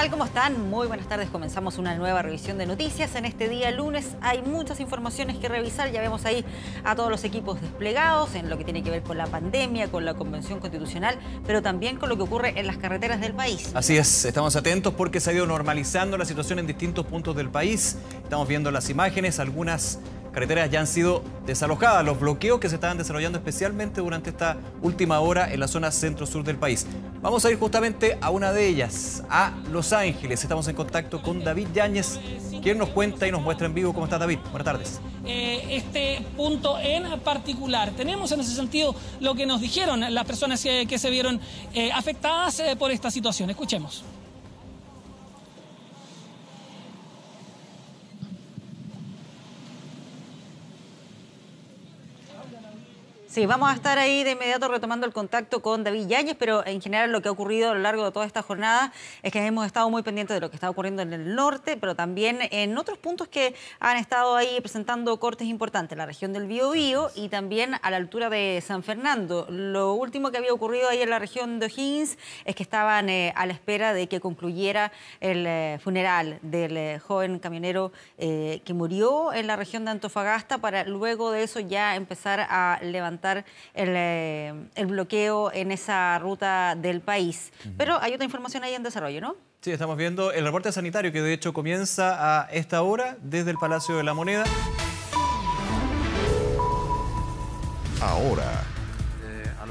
tal? ¿Cómo están? Muy buenas tardes. Comenzamos una nueva revisión de noticias. En este día lunes hay muchas informaciones que revisar. Ya vemos ahí a todos los equipos desplegados en lo que tiene que ver con la pandemia, con la Convención Constitucional, pero también con lo que ocurre en las carreteras del país. Así es, estamos atentos porque se ha ido normalizando la situación en distintos puntos del país. Estamos viendo las imágenes, algunas carreteras ya han sido desalojadas, los bloqueos que se estaban desarrollando especialmente durante esta última hora en la zona centro-sur del país. Vamos a ir justamente a una de ellas, a Los Ángeles. Estamos en contacto con David Yáñez, quien nos cuenta y nos muestra en vivo. ¿Cómo estás, David? Buenas tardes. Este punto en particular. Tenemos en ese sentido lo que nos dijeron las personas que se vieron afectadas por esta situación. Escuchemos. Sí, vamos a estar ahí de inmediato retomando el contacto con David Yáñez, pero en general lo que ha ocurrido a lo largo de toda esta jornada es que hemos estado muy pendientes de lo que está ocurriendo en el norte, pero también en otros puntos que han estado ahí presentando cortes importantes, la región del Biobío y también a la altura de San Fernando. Lo último que había ocurrido ahí en la región de O'Higgins es que estaban a la espera de que concluyera el funeral del joven camionero que murió en la región de Antofagasta, para luego de eso ya empezar a levantar el bloqueo en esa ruta del país. Pero hay otra información ahí en desarrollo, ¿no? Sí, estamos viendo el reporte sanitario que de hecho comienza a esta hora desde el Palacio de la Moneda. Ahora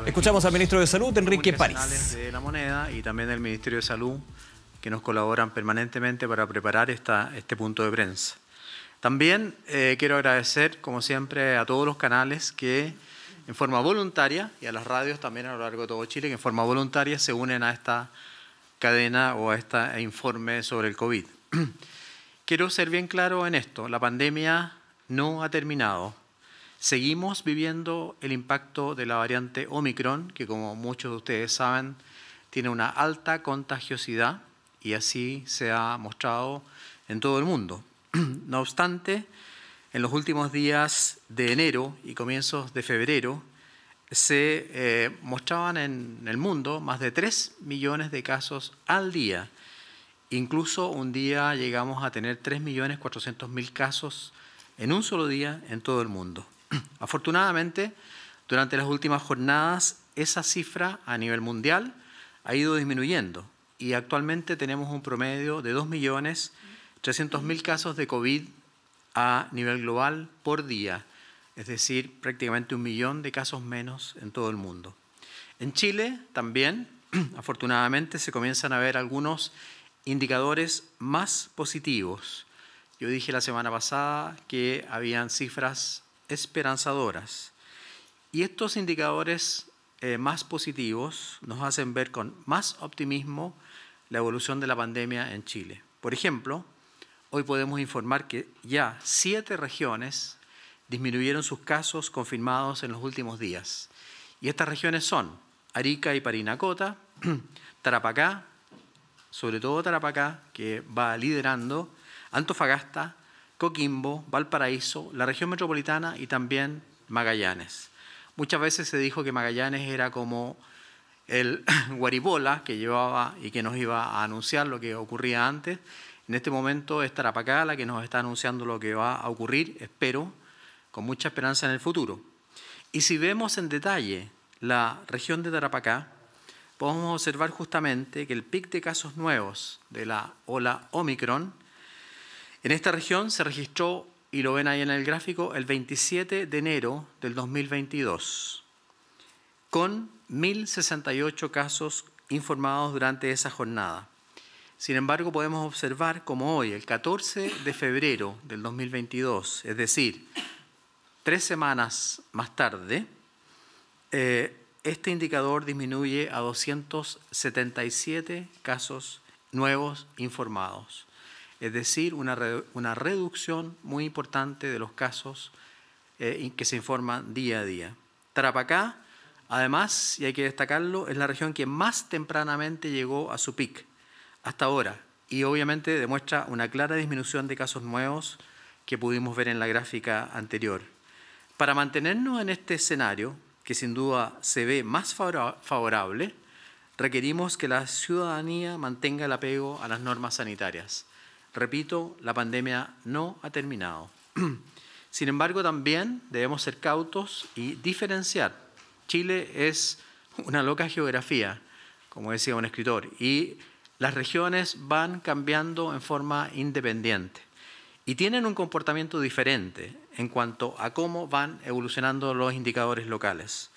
escuchamos al ministro de Salud, Enrique París. De la Moneda y también del Ministerio de Salud, que nos colaboran permanentemente para preparar este punto de prensa. También quiero agradecer, como siempre, a todos los canales que en forma voluntaria, y a las radios también a lo largo de todo Chile, que en forma voluntaria se unen a esta cadena o a este informe sobre el COVID. Quiero ser bien claro en esto: la pandemia no ha terminado. Seguimos viviendo el impacto de la variante Omicron, que como muchos de ustedes saben, tiene una alta contagiosidad y así se ha mostrado en todo el mundo. No obstante, en los últimos días de enero y comienzos de febrero se mostraban en el mundo más de 3 millones de casos al día. Incluso un día llegamos a tener 3.400.000 casos en un solo día en todo el mundo. Afortunadamente, durante las últimas jornadas, esa cifra a nivel mundial ha ido disminuyendo y actualmente tenemos un promedio de 2.300.000 casos de COVID a nivel global por día, es decir, prácticamente 1 millón de casos menos en todo el mundo. En Chile también, afortunadamente, se comienzan a ver algunos indicadores más positivos. Yo dije la semana pasada que habían cifras esperanzadoras y estos indicadores más positivos nos hacen ver con más optimismo la evolución de la pandemia en Chile. Por ejemplo, hoy podemos informar que ya 7 regiones disminuyeron sus casos confirmados en los últimos días. Y estas regiones son Arica y Parinacota, Tarapacá, sobre todo Tarapacá, que va liderando, Antofagasta, Coquimbo, Valparaíso, la región metropolitana y también Magallanes. Muchas veces se dijo que Magallanes era como el guaribola que llevaba y que nos iba a anunciar lo que ocurría antes. En este momento es Tarapacá la que nos está anunciando lo que va a ocurrir, espero, con mucha esperanza en el futuro. Y si vemos en detalle la región de Tarapacá, podemos observar justamente que el pic de casos nuevos de la ola Omicron en esta región se registró, y lo ven ahí en el gráfico, el 27 de enero del 2022, con 1.068 casos informados durante esa jornada. Sin embargo, podemos observar como hoy, el 14 de febrero del 2022, es decir, 3 semanas más tarde, este indicador disminuye a 277 casos nuevos informados. Es decir, una reducción muy importante de los casos que se informan día a día. Tarapacá, además, y hay que destacarlo, es la región que más tempranamente llegó a su pic hasta ahora, y obviamente demuestra una clara disminución de casos nuevos que pudimos ver en la gráfica anterior. Para mantenernos en este escenario, que sin duda se ve más favorable, requerimos que la ciudadanía mantenga el apego a las normas sanitarias. Repito, la pandemia no ha terminado. Sin embargo, también debemos ser cautos y diferenciar. Chile es una loca geografía, como decía un escritor, y las regiones van cambiando en forma independiente y tienen un comportamiento diferente en cuanto a cómo van evolucionando los indicadores locales.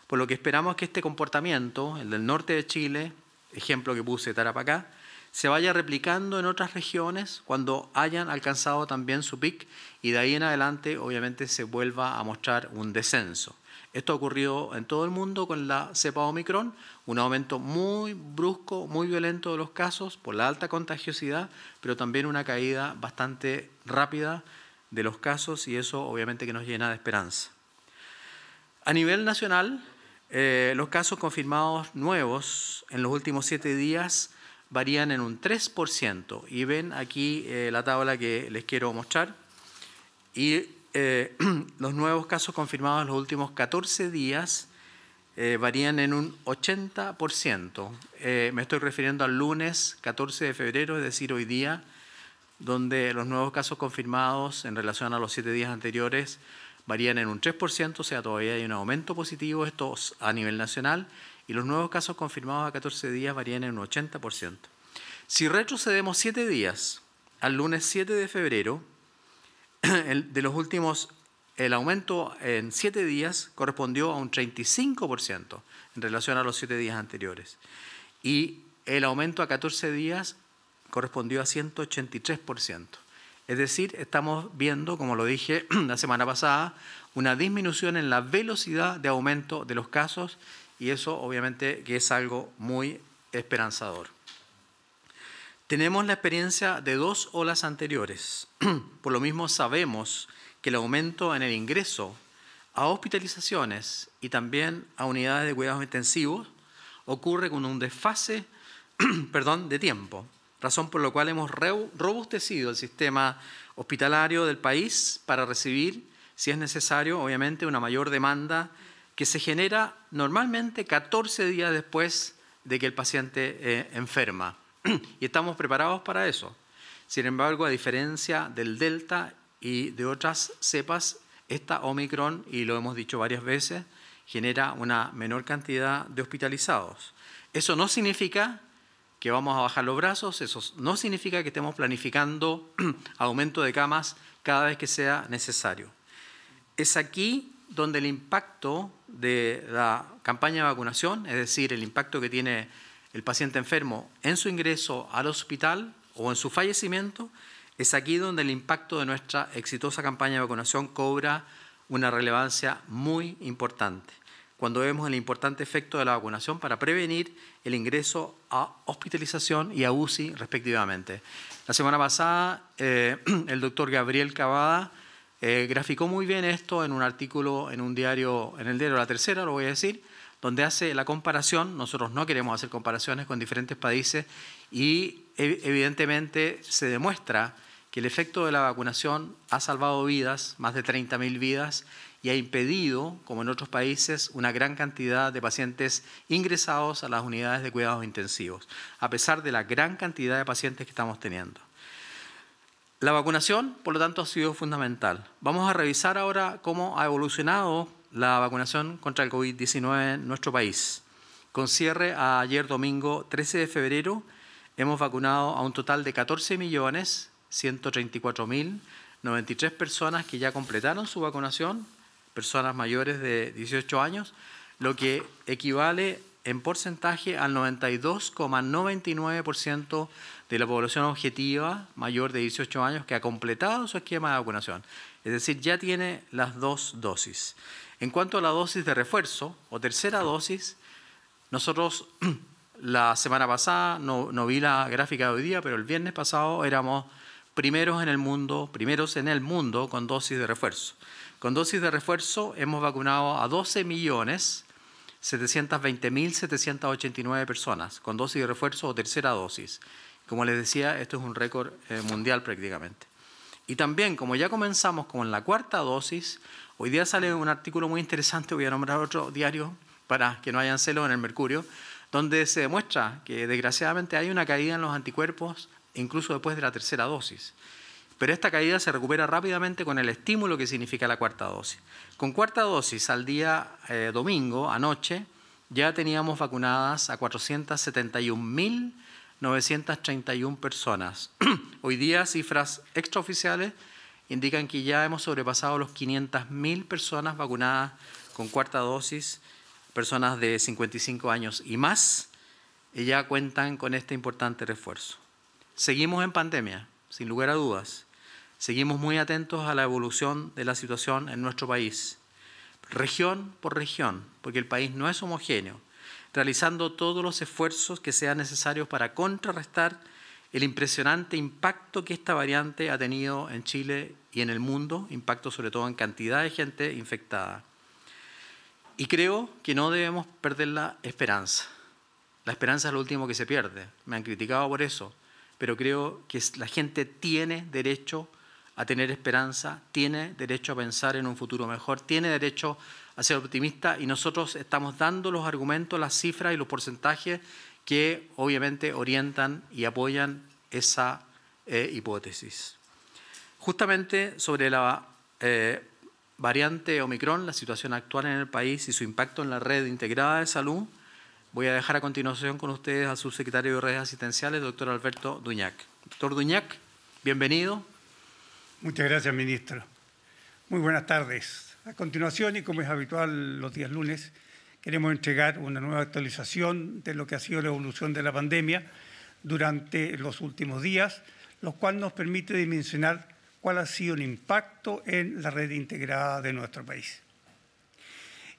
Por lo que esperamos que este comportamiento, el del norte de Chile, ejemplo que puse Tarapacá, se vaya replicando en otras regiones cuando hayan alcanzado también su pic y de ahí en adelante obviamente se vuelva a mostrar un descenso. Esto ha ocurrido en todo el mundo con la cepa Omicron, un aumento muy brusco, muy violento de los casos por la alta contagiosidad, pero también una caída bastante rápida de los casos y eso obviamente que nos llena de esperanza. A nivel nacional, los casos confirmados nuevos en los últimos 7 días varían en un 3%. Y ven aquí la tabla que les quiero mostrar. Y los nuevos casos confirmados en los últimos 14 días varían en un 80%. Me estoy refiriendo al lunes 14 de febrero, es decir, hoy día, donde los nuevos casos confirmados en relación a los 7 días anteriores varían en un 3%, o sea, todavía hay un aumento positivo, esto a nivel nacional, y los nuevos casos confirmados a 14 días varían en un 80%. Si retrocedemos 7 días al lunes 7 de febrero, de los últimos, el aumento en 7 días correspondió a un 35% en relación a los 7 días anteriores. Y el aumento a 14 días correspondió a 183%. Es decir, estamos viendo, como lo dije la semana pasada, una disminución en la velocidad de aumento de los casos y eso obviamente que es algo muy esperanzador. Tenemos la experiencia de 2 olas anteriores. Por lo mismo sabemos que el aumento en el ingreso a hospitalizaciones y también a unidades de cuidados intensivos ocurre con un desfase de tiempo, razón por la cual hemos robustecido el sistema hospitalario del país para recibir, si es necesario, obviamente una mayor demanda que se genera normalmente 14 días después de que el paciente enferma. Y estamos preparados para eso. Sin embargo, a diferencia del Delta y de otras cepas, esta Omicron, y lo hemos dicho varias veces, genera una menor cantidad de hospitalizados. Eso no significa que vamos a bajar los brazos, eso no significa que estemos planificando aumento de camas cada vez que sea necesario. Es aquí donde el impacto de la campaña de vacunación, es decir, el impacto que tiene el paciente enfermo en su ingreso al hospital o en su fallecimiento, es aquí donde el impacto de nuestra exitosa campaña de vacunación cobra una relevancia muy importante. Cuando vemos el importante efecto de la vacunación para prevenir el ingreso a hospitalización y a UCI respectivamente. La semana pasada el doctor Gabriel Cavada graficó muy bien esto en un artículo en un diario, en el diario La Tercera, lo voy a decir, donde hace la comparación. Nosotros no queremos hacer comparaciones con diferentes países y evidentemente se demuestra que el efecto de la vacunación ha salvado vidas, más de 30.000 vidas, y ha impedido, como en otros países, una gran cantidad de pacientes ingresados a las unidades de cuidados intensivos, a pesar de la gran cantidad de pacientes que estamos teniendo. La vacunación, por lo tanto, ha sido fundamental. Vamos a revisar ahora cómo ha evolucionado la vacunación contra el COVID-19 en nuestro país. Con cierre a ayer domingo 13 de febrero, hemos vacunado a un total de 14.134.093 personas que ya completaron su vacunación, personas mayores de 18 años, lo que equivale en porcentaje al 92,99% de la población objetiva mayor de 18 años que ha completado su esquema de vacunación. Es decir, ya tiene las 2 dosis. En cuanto a la dosis de refuerzo o tercera dosis, nosotros la semana pasada, no vi la gráfica de hoy día, pero el viernes pasado éramos primeros en el mundo con dosis de refuerzo. Con dosis de refuerzo hemos vacunado a 12.720.789 personas con dosis de refuerzo o tercera dosis. Como les decía, esto es un récord mundial prácticamente. Y también, como ya comenzamos con la 4ª dosis, hoy día sale un artículo muy interesante, voy a nombrar otro diario para que no hayan celos en el Mercurio, donde se demuestra que desgraciadamente hay una caída en los anticuerpos incluso después de la tercera dosis. Pero esta caída se recupera rápidamente con el estímulo que significa la cuarta dosis. Con cuarta dosis al día domingo, anoche, ya teníamos vacunadas a 471.931 personas. Hoy día cifras extraoficiales indican que ya hemos sobrepasado los 500.000 personas vacunadas con cuarta dosis, personas de 55 años y más, y ya cuentan con este importante refuerzo. Seguimos en pandemia, sin lugar a dudas. Seguimos muy atentos a la evolución de la situación en nuestro país, región por región, porque el país no es homogéneo, realizando todos los esfuerzos que sean necesarios para contrarrestar el impresionante impacto que esta variante ha tenido en Chile y en el mundo, impacto sobre todo en cantidad de gente infectada. Y creo que no debemos perder la esperanza. La esperanza es lo último que se pierde. Me han criticado por eso, pero creo que la gente tiene derecho a tener esperanza, tiene derecho a pensar en un futuro mejor, tiene derecho a ser optimista, y nosotros estamos dando los argumentos, las cifras y los porcentajes que obviamente orientan y apoyan esa hipótesis. Justamente sobre la variante Omicron, la situación actual en el país y su impacto en la red integrada de salud, voy a dejar a continuación con ustedes al subsecretario de Redes Asistenciales, doctor Alberto Duñac. Doctor Duñac, bienvenido. Muchas gracias, ministro. Muy buenas tardes. A continuación, y como es habitual los días lunes, queremos entregar una nueva actualización de lo que ha sido la evolución de la pandemia durante los últimos días, lo cual nos permite dimensionar cuál ha sido el impacto en la red integrada de nuestro país.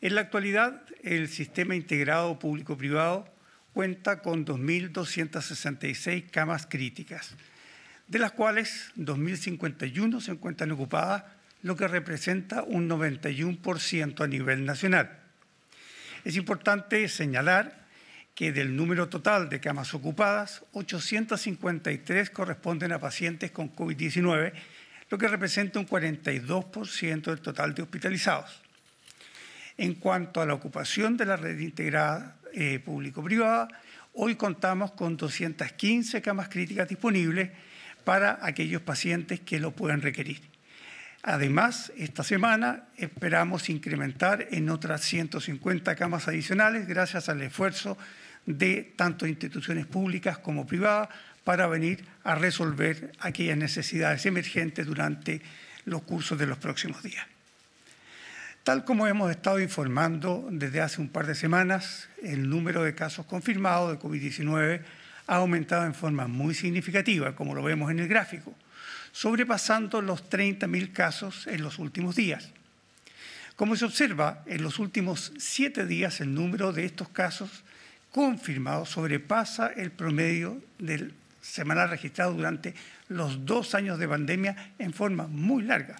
En la actualidad, el sistema integrado público-privado cuenta con 2.266 camas críticas, de las cuales 2.051 se encuentran ocupadas, lo que representa un 91% a nivel nacional. Es importante señalar que del número total de camas ocupadas, 853 corresponden a pacientes con COVID-19, lo que representa un 42% del total de hospitalizados. En cuanto a la ocupación de la red integrada público-privada, hoy contamos con 215 camas críticas disponibles para aquellos pacientes que lo puedan requerir. Además, esta semana esperamos incrementar en otras 150 camas adicionales gracias al esfuerzo de tanto instituciones públicas como privadas para venir a resolver aquellas necesidades emergentes durante los cursos de los próximos días. Tal como hemos estado informando desde hace un par de semanas, el número de casos confirmados de COVID-19 ha aumentado en forma muy significativa, como lo vemos en el gráfico, sobrepasando los 30.000 casos en los últimos días. Como se observa, en los últimos 7 días el número de estos casos confirmados sobrepasa el promedio del semanal registrado durante los 2 años de pandemia en forma muy larga.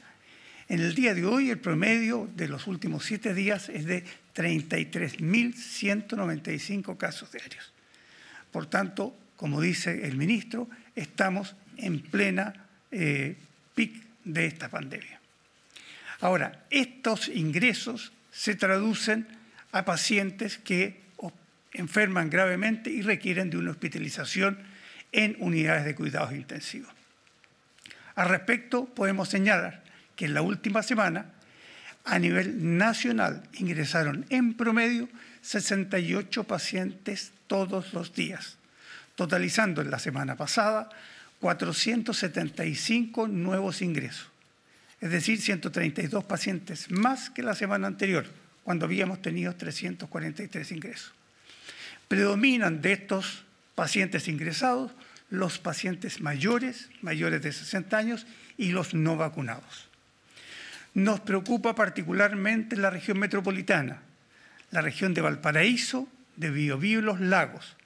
En el día de hoy, el promedio de los últimos 7 días es de 33.195 casos diarios. Por tanto, como dice el ministro, estamos en plena pic de esta pandemia. Ahora, estos ingresos se traducen a pacientes que enferman gravemente y requieren de una hospitalización en unidades de cuidados intensivos. Al respecto, podemos señalar que en la última semana, a nivel nacional, ingresaron en promedio 68 pacientes todos los días, totalizando en la semana pasada 475 nuevos ingresos, es decir, 132 pacientes más que la semana anterior, cuando habíamos tenido 343 ingresos. Predominan de estos pacientes ingresados los pacientes mayores de 60 años y los no vacunados. Nos preocupa particularmente la región metropolitana, la región de Valparaíso, de Biobío y Los Lagos,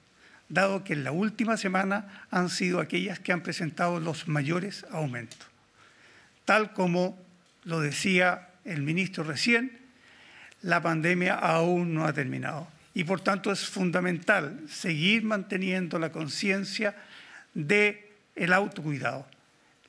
dado que en la última semana han sido aquellas que han presentado los mayores aumentos. Tal como lo decía el ministro recién, la pandemia aún no ha terminado y por tanto es fundamental seguir manteniendo la conciencia del autocuidado.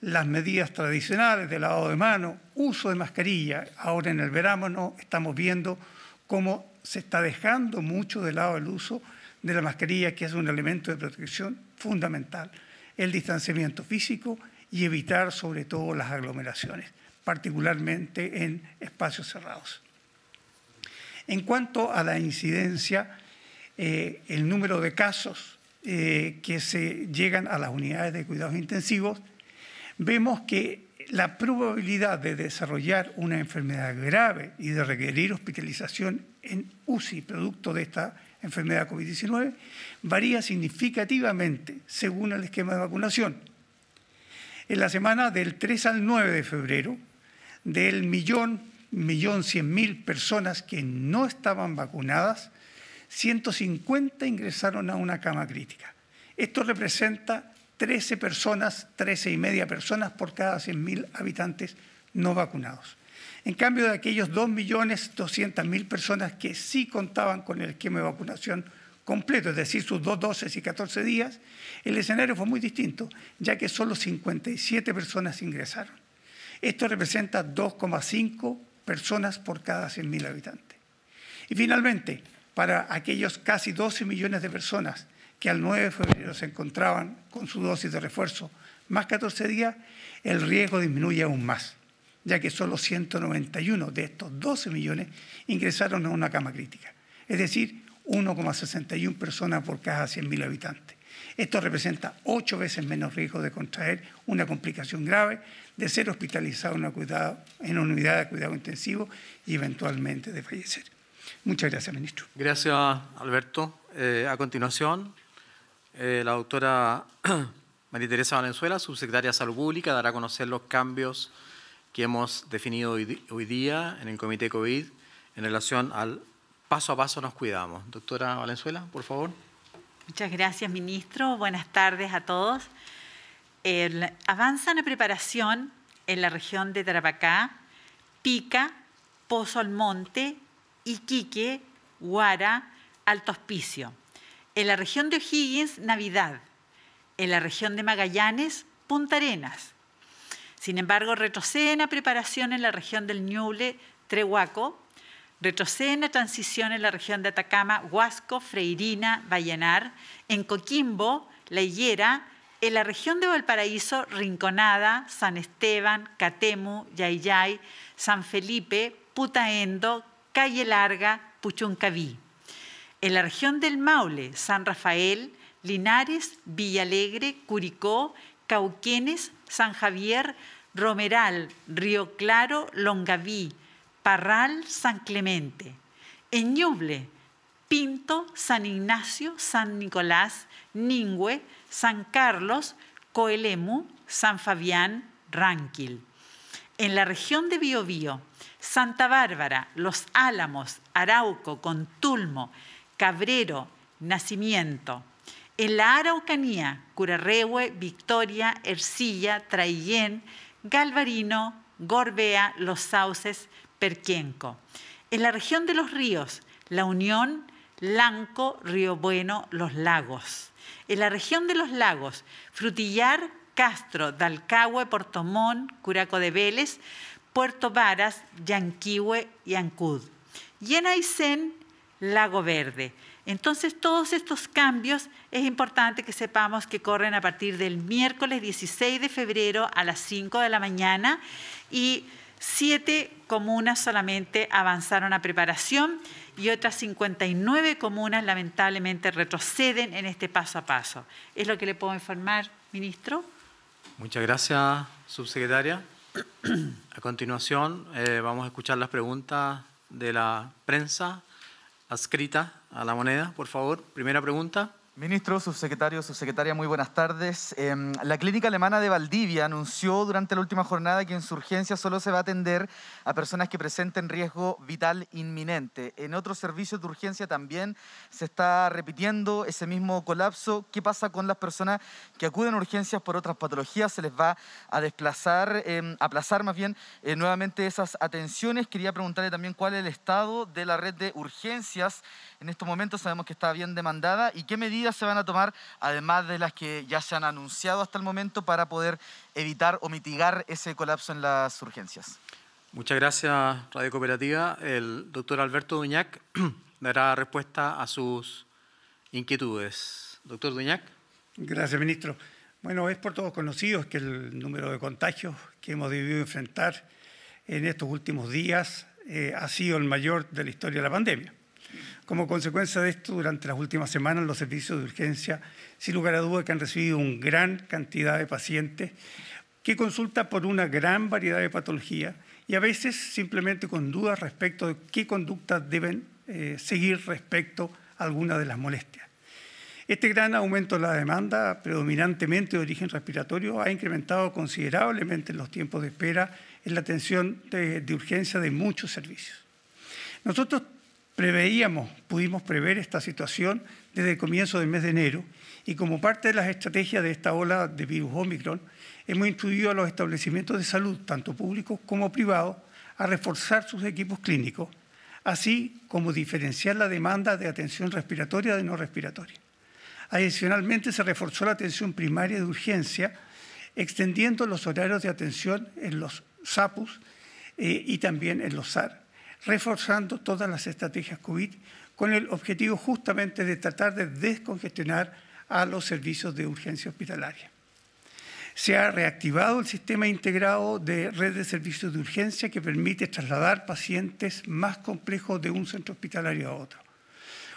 Las medidas tradicionales de lavado de manos, uso de mascarilla, ahora en el verano estamos viendo cómo se está dejando mucho de lado el uso de la mascarilla, que es un elemento de protección fundamental, el distanciamiento físico y evitar sobre todo las aglomeraciones, particularmente en espacios cerrados. En cuanto a la incidencia, el número de casos que se llegan a las unidades de cuidados intensivos, vemos que la probabilidad de desarrollar una enfermedad grave y de requerir hospitalización en UCI producto de esta enfermedad COVID-19 varía significativamente según el esquema de vacunación. En la semana del 3 al 9 de febrero, del 1.100.000 personas que no estaban vacunadas, 150 ingresaron a una cama crítica. Esto representa 13 personas, 13,5 personas por cada 100.000 habitantes no vacunados. En cambio, de aquellos 2.200.000 personas que sí contaban con el esquema de vacunación completo, es decir, sus 2 dosis y 14 días, el escenario fue muy distinto, ya que solo 57 personas ingresaron. Esto representa 2,5 personas por cada 100.000 habitantes. Y finalmente, para aquellos casi 12 millones de personas que al 9 de febrero se encontraban con su dosis de refuerzo más 14 días, el riesgo disminuye aún más, ya que solo 191 de estos 12 millones ingresaron a una cama crítica, es decir, 1,61 personas por cada 100.000 habitantes. Esto representa 8 veces menos riesgo de contraer una complicación grave, de ser hospitalizado en una unidad de cuidado intensivo y eventualmente de fallecer. Muchas gracias, ministro. Gracias, Alberto. A continuación, la doctora María Teresa Valenzuela, subsecretaria de Salud Pública, dará a conocer los cambios que hemos definido hoy día en el Comité COVID en relación al paso a paso nos cuidamos. Doctora Valenzuela, por favor. Muchas gracias, ministro. Buenas tardes a todos. Avanza la preparación en la región de Tarapacá, Pica, Pozo Almonte, Iquique, Huara, Alto Hospicio. En la región de O'Higgins, Navidad. En la región de Magallanes, Punta Arenas. Sin embargo, retrocede en la preparación en la región del Ñuble, Trehuaco. Retrocede en la transición en la región de Atacama, Huasco, Freirina, Vallenar. En Coquimbo, La Higuera. En la región de Valparaíso, Rinconada, San Esteban, Catemu, Yayay, San Felipe, Putaendo, Calle Larga, Puchuncaví. En la región del Maule, San Rafael, Linares, Villalegre, Curicó, Cauquenes, San Javier, Romeral, Río Claro, Longaví, Parral, San Clemente. En Ñuble, Pinto, San Ignacio, San Nicolás, Ningüe, San Carlos, Coelemu, San Fabián, Ranquil. En la región de Biobío, Santa Bárbara, Los Álamos, Arauco, Contulmo, Cabrero, Nacimiento. En la Araucanía, Curarrehue, Victoria, Ercilla, Traillén, Galvarino, Gorbea, Los Sauces, Perquenco. En la región de los ríos, La Unión, Lanco, Río Bueno, Los Lagos. En la región de los lagos, Frutillar, Castro, Dalcahue, Portomón, Curaco de Vélez, Puerto Varas, Yanquihue y Ancud. Y en Aysén, Lago Verde. Entonces, todos estos cambios es importante que sepamos que corren a partir del miércoles 16 de febrero a las 5 de la mañana y 7 comunas solamente avanzaron a preparación y otras 59 comunas lamentablemente retroceden en este paso a paso. ¿Es lo que le puedo informar, ministro? Muchas gracias, subsecretaria. A continuación, vamos a escuchar las preguntas de la prensa adscrita a La Moneda. Por favor, primera pregunta. Ministro, subsecretario, subsecretaria, muy buenas tardes. La Clínica Alemana de Valdivia anunció durante la última jornada que en su urgencia solo se va a atender a personas que presenten riesgo vital inminente. En otros servicios de urgencia también se está repitiendo ese mismo colapso. ¿Qué pasa con las personas que acuden a urgencias por otras patologías? ¿Se les va a desplazar, aplazar más bien nuevamente esas atenciones? Quería preguntarle también cuál es el estado de la red de urgencias. En estos momentos sabemos que está bien demandada y qué medidas se van a tomar, además de las que ya se han anunciado hasta el momento, para poder evitar o mitigar ese colapso en las urgencias. Muchas gracias, Radio Cooperativa. El doctor Alberto Duñac dará respuesta a sus inquietudes. Doctor Duñac. Gracias, ministro. Bueno, es por todos conocidos que el número de contagios que hemos debido enfrentar en estos últimos días ha sido el mayor de la historia de la pandemia. Como consecuencia de esto, durante las últimas semanas los servicios de urgencia, sin lugar a dudas, que han recibido una gran cantidad de pacientes que consultan por una gran variedad de patologías y a veces simplemente con dudas respecto de qué conductas deben seguir respecto a alguna de las molestias. Este gran aumento de la demanda, predominantemente de origen respiratorio, ha incrementado considerablemente los tiempos de espera en la atención de urgencia de muchos servicios. Nosotros pudimos prever esta situación desde el comienzo del mes de enero y como parte de las estrategias de esta ola de virus Omicron, hemos instruido a los establecimientos de salud, tanto públicos como privados, a reforzar sus equipos clínicos, así como diferenciar la demanda de atención respiratoria de no respiratoria. Adicionalmente, se reforzó la atención primaria de urgencia, extendiendo los horarios de atención en los SAPUS y también en los SAR, reforzando todas las estrategias COVID con el objetivo justamente de tratar de descongestionar a los servicios de urgencia hospitalaria. Se ha reactivado el sistema integrado de red de servicios de urgencia que permite trasladar pacientes más complejos de un centro hospitalario a otro,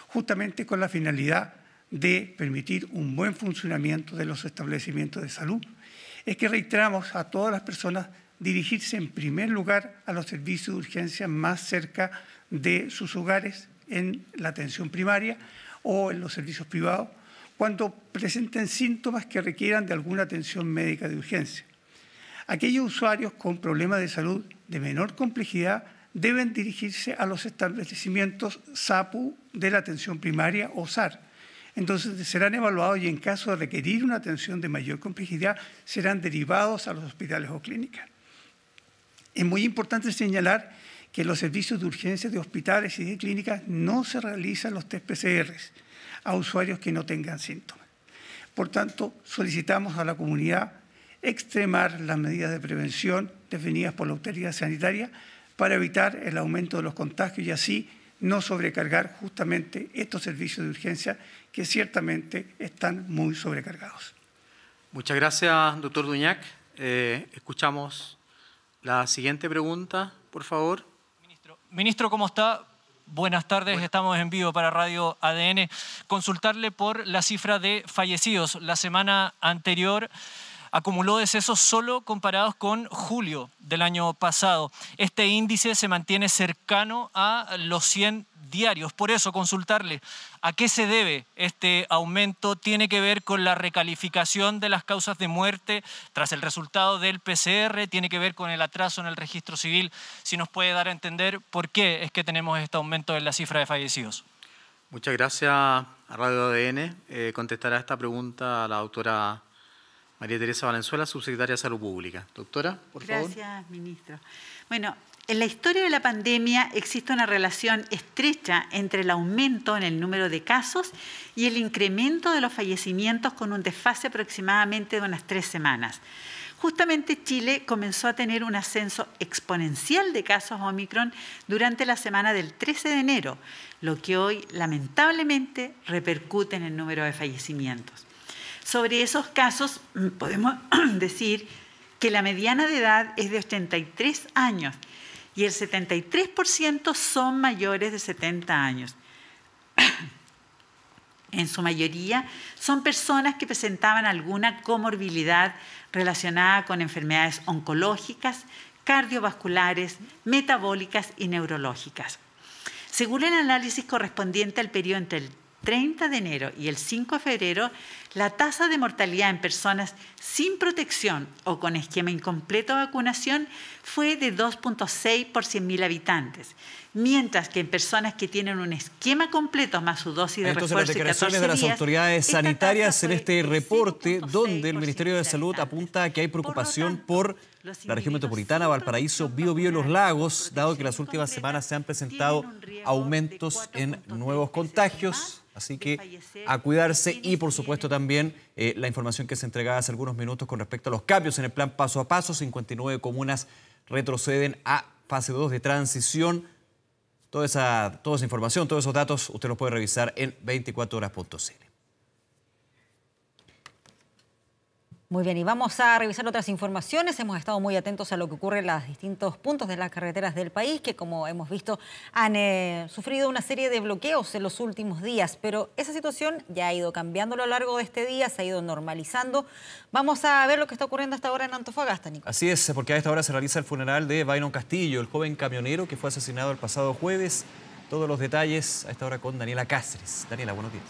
justamente con la finalidad de permitir un buen funcionamiento de los establecimientos de salud. Es que reiteramos a todas las personas dirigirse en primer lugar a los servicios de urgencia más cerca de sus hogares en la atención primaria o en los servicios privados cuando presenten síntomas que requieran de alguna atención médica de urgencia. Aquellos usuarios con problemas de salud de menor complejidad deben dirigirse a los establecimientos SAPU de la atención primaria o SAR. Entonces serán evaluados y en caso de requerir una atención de mayor complejidad serán derivados a los hospitales o clínicas. Es muy importante señalar que en los servicios de urgencia de hospitales y de clínicas no se realizan los test PCR a usuarios que no tengan síntomas. Por tanto, solicitamos a la comunidad extremar las medidas de prevención definidas por la autoridad sanitaria para evitar el aumento de los contagios y así no sobrecargar justamente estos servicios de urgencia que ciertamente están muy sobrecargados. Muchas gracias, doctor Duñac. Escuchamos la siguiente pregunta, por favor. Ministro, ¿cómo está? Buenas tardes, estamos en vivo para Radio ADN. Consultarle por la cifra de fallecidos. La semana anterior acumuló decesos solo comparados con julio del año pasado. Este índice se mantiene cercano a los 100 diarios. Por eso, consultarle a qué se debe este aumento. ¿Tiene que ver con la recalificación de las causas de muerte tras el resultado del PCR? ¿Tiene que ver con el atraso en el registro civil? Si nos puede dar a entender por qué es que tenemos este aumento en la cifra de fallecidos. Muchas gracias a Radio ADN. Contestará esta pregunta a la doctora María Teresa Valenzuela, subsecretaria de Salud Pública. Doctora, por favor. Gracias, ministro. Bueno, en la historia de la pandemia existe una relación estrecha entre el aumento en el número de casos y el incremento de los fallecimientos con un desfase aproximadamente de unas 3 semanas. Justamente Chile comenzó a tener un ascenso exponencial de casos Omicron durante la semana del 13 de enero, lo que hoy lamentablemente repercute en el número de fallecimientos. Sobre esos casos podemos decir que la mediana de edad es de 83 años y el 73% son mayores de 70 años. En su mayoría son personas que presentaban alguna comorbilidad relacionada con enfermedades oncológicas, cardiovasculares, metabólicas y neurológicas. Según el análisis correspondiente al periodo entre el 30 de enero y el 5 de febrero, la tasa de mortalidad en personas sin protección o con esquema incompleto de vacunación fue de 2.6 por 100.000 habitantes, mientras que en personas que tienen un esquema completo más su dosis de refuerzo las declaraciones de las autoridades sanitarias en este reporte, donde el Ministerio de Salud apunta a que hay preocupación por la región metropolitana, Valparaíso, Biobío y Los Lagos, dado que las últimas semanas se han presentado aumentos en nuevos contagios. Así que a cuidarse y, por supuesto, también la información que se entregaba hace algunos minutos con respecto a los cambios en el plan paso a paso. 59 comunas retroceden a fase 2 de transición. Toda esa información, todos esos datos, usted los puede revisar en 24horas.cl. Muy bien, y vamos a revisar otras informaciones. Hemos estado muy atentos a lo que ocurre en los distintos puntos de las carreteras del país, que como hemos visto han sufrido una serie de bloqueos en los últimos días, pero esa situación ya ha ido cambiando a lo largo de este día, se ha ido normalizando. Vamos a ver lo que está ocurriendo a esta hora en Antofagasta, Nico. Así es, porque a esta hora se realiza el funeral de Byron Castillo, el joven camionero que fue asesinado el pasado jueves. Todos los detalles a esta hora con Daniela Cáceres. Daniela, buenos días.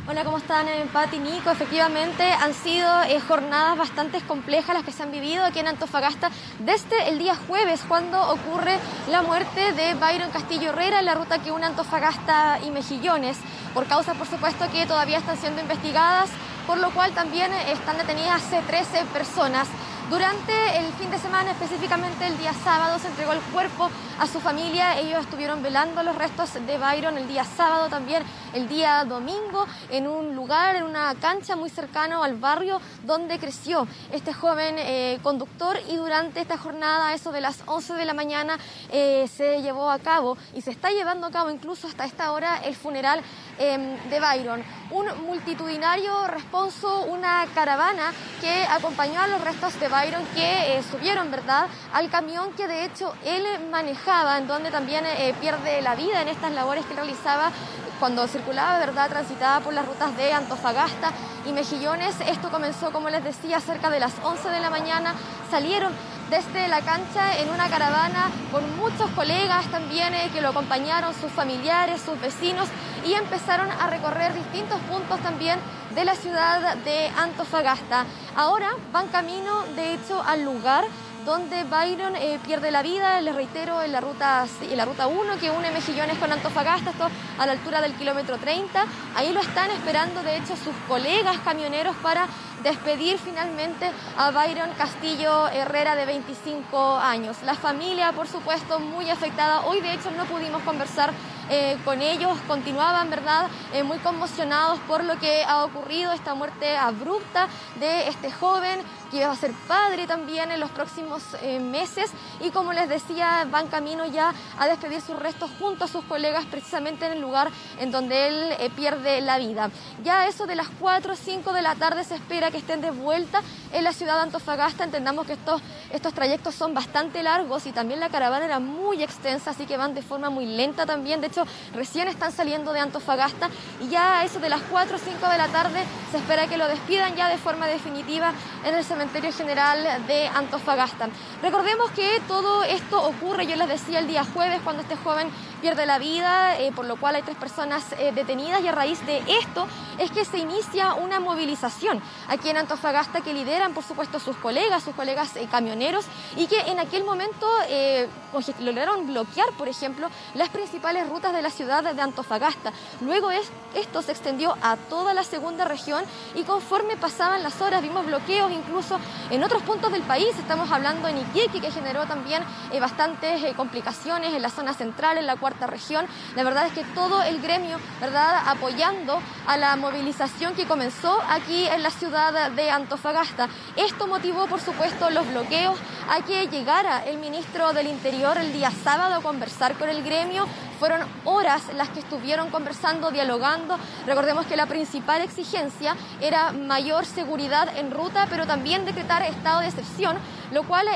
Hola, ¿cómo están, Pati, Nico? Efectivamente, han sido jornadas bastante complejas las que se han vivido aquí en Antofagasta desde el día jueves, cuando ocurre la muerte de Byron Castillo Herrera en la ruta que une Antofagasta y Mejillones, por causas, por supuesto, que todavía están siendo investigadas, por lo cual también están detenidas 13 personas. Durante el fin de semana, específicamente el día sábado, se entregó el cuerpo a su familia. Ellos estuvieron velando los restos de Byron el día sábado, también el día domingo, en un lugar, en una cancha muy cercano al barrio donde creció este joven conductor, y durante esta jornada, eso de las 11 de la mañana, se llevó a cabo y se está llevando a cabo incluso hasta esta hora el funeral de Byron. Un multitudinario responso, una caravana que acompañó a los restos de Byron, que subieron, ¿verdad?, al camión que de hecho él manejaba, en donde también pierde la vida en estas labores que realizaba cuando circulaba, ¿verdad?, transitada por las rutas de Antofagasta y Mejillones. Esto comenzó, como les decía, cerca de las 11 de la mañana. Salieron desde la cancha en una caravana con muchos colegas también que lo acompañaron, sus familiares, sus vecinos, y empezaron a recorrer distintos puntos también de la ciudad de Antofagasta. Ahora van camino, de hecho, al lugar donde Byron pierde la vida, les reitero, en la ruta 1 que une Mejillones con Antofagasta, esto a la altura del kilómetro 30. Ahí lo están esperando, de hecho, sus colegas camioneros para despedir finalmente a Byron Castillo Herrera, de 25 años. La familia, por supuesto, muy afectada. Hoy, de hecho, no pudimos conversar con ellos. Continuaban, ¿verdad?, muy conmocionados por lo que ha ocurrido, esta muerte abrupta de este joven que va a ser padre también en los próximos meses, y como les decía, van camino ya a despedir sus restos junto a sus colegas, precisamente en el lugar en donde él pierde la vida. Ya a eso de las 4 o 5 de la tarde se espera que estén de vuelta en la ciudad de Antofagasta. Entendamos que estos trayectos son bastante largos y también la caravana era muy extensa, así que van de forma muy lenta también. De hecho, recién están saliendo de Antofagasta, y ya a eso de las 4 o 5 de la tarde se espera que lo despidan ya de forma definitiva en el Cementerio General de Antofagasta. Recordemos que todo esto ocurre, yo les decía, el día jueves, cuando este joven pierde la vida, por lo cual hay 3 personas detenidas, y a raíz de esto es que se inicia una movilización aquí en Antofagasta que lideran, por supuesto, sus colegas camioneros, y que en aquel momento lograron bloquear, por ejemplo, las principales rutas de la ciudad de Antofagasta. Luego esto se extendió a toda la segunda región, y conforme pasaban las horas vimos bloqueos incluso en otros puntos del país. Estamos hablando en Iquique, que generó también bastantes complicaciones en la zona central, en la cuarta región. La verdad es que todo el gremio, ¿verdad?, apoyando a la movilización que comenzó aquí en la ciudad de Antofagasta. Esto motivó, por supuesto, los bloqueos, a que llegara el ministro del Interior el día sábado a conversar con el gremio. Fueron horas las que estuvieron conversando, dialogando. Recordemos que la principal exigencia era mayor seguridad en ruta, pero también decretar estado de excepción, lo cual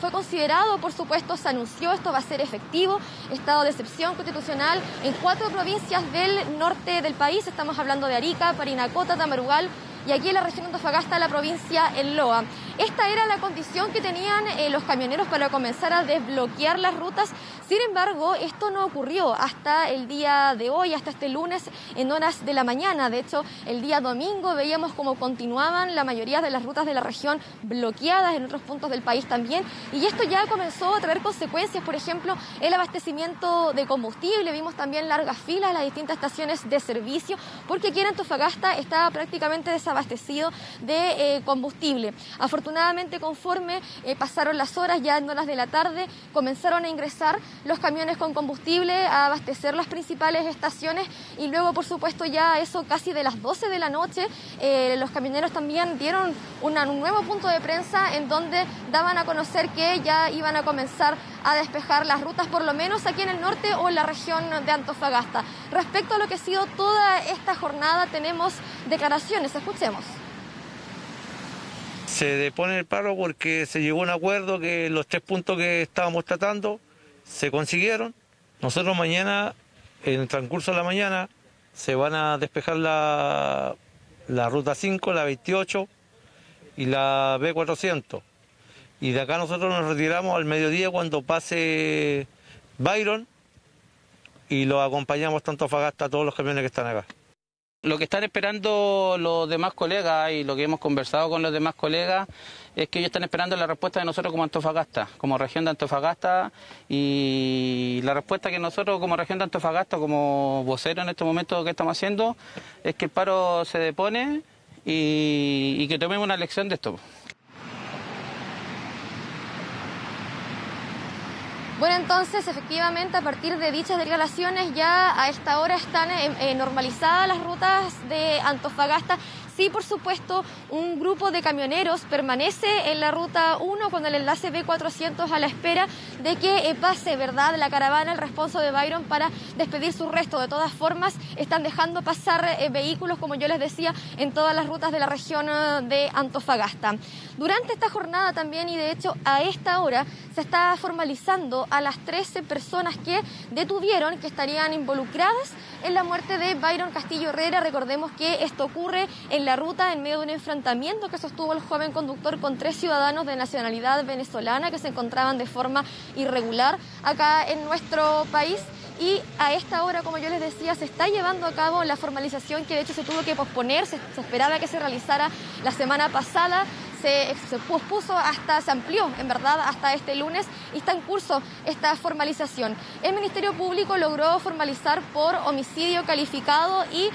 fue considerado, por supuesto, se anunció, esto va a ser efectivo, estado de excepción constitucional en 4 provincias del norte del país. Estamos hablando de Arica, Parinacota, Tamarugal, y aquí en la región de Antofagasta, la provincia en Loa. Esta era la condición que tenían los camioneros para comenzar a desbloquear las rutas. Sin embargo, esto no ocurrió hasta el día de hoy, hasta este lunes en horas de la mañana. De hecho, el día domingo veíamos cómo continuaban la mayoría de las rutas de la región bloqueadas, en otros puntos del país también. Y esto ya comenzó a traer consecuencias, por ejemplo, el abastecimiento de combustible. Vimos también largas filas en las distintas estaciones de servicio, porque aquí en Antofagasta estaba prácticamente desabastecido de combustible. Afortunadamente, Afortunadamente, conforme pasaron las horas, ya en horas de la tarde, comenzaron a ingresar los camiones con combustible a abastecer las principales estaciones y luego, por supuesto, ya a eso casi de las 12 de la noche, los camioneros también dieron un nuevo punto de prensa en donde daban a conocer que ya iban a comenzar a despejar las rutas, por lo menos aquí en el norte o en la región de Antofagasta. Respecto a lo que ha sido toda esta jornada, tenemos declaraciones, escuchemos. Se depone el paro porque se llegó a un acuerdo que los 3 puntos que estábamos tratando se consiguieron. Nosotros mañana, en el transcurso de la mañana, se van a despejar la ruta 5, la 28 y la B400. Y de acá nosotros nos retiramos al mediodía cuando pase Byron y los acompañamos tanto a Antofagasta a todos los camiones que están acá. Lo que están esperando los demás colegas y lo que hemos conversado con los demás colegas es que ellos están esperando la respuesta de nosotros como Antofagasta, como región de Antofagasta, y la respuesta que nosotros como región de Antofagasta, como vocero en este momento que estamos haciendo, es que el paro se depone y que tomemos una lección de esto. Bueno, entonces, efectivamente, a partir de dichas declaraciones, ya a esta hora están normalizadas las rutas de Antofagasta. Sí, por supuesto, un grupo de camioneros permanece en la ruta 1 con el enlace B400 a la espera de que pase, ¿verdad?, la caravana, el responso de Byron para despedir su resto. De todas formas, están dejando pasar vehículos, como yo les decía, en todas las rutas de la región de Antofagasta. Durante esta jornada también, y de hecho a esta hora, se está formalizando a las 13 personas que detuvieron, que estarían involucradas en la muerte de Byron Castillo Herrera. Recordemos que esto ocurre en la ruta en medio de un enfrentamiento que sostuvo el joven conductor con 3 ciudadanos de nacionalidad venezolana que se encontraban de forma irregular acá en nuestro país. Y a esta hora, como yo les decía, se está llevando a cabo la formalización que de hecho se tuvo que posponer, se esperaba que se realizara la semana pasada, se pospuso se amplió en verdad hasta este lunes y está en curso esta formalización. El Ministerio Público logró formalizar por homicidio calificado y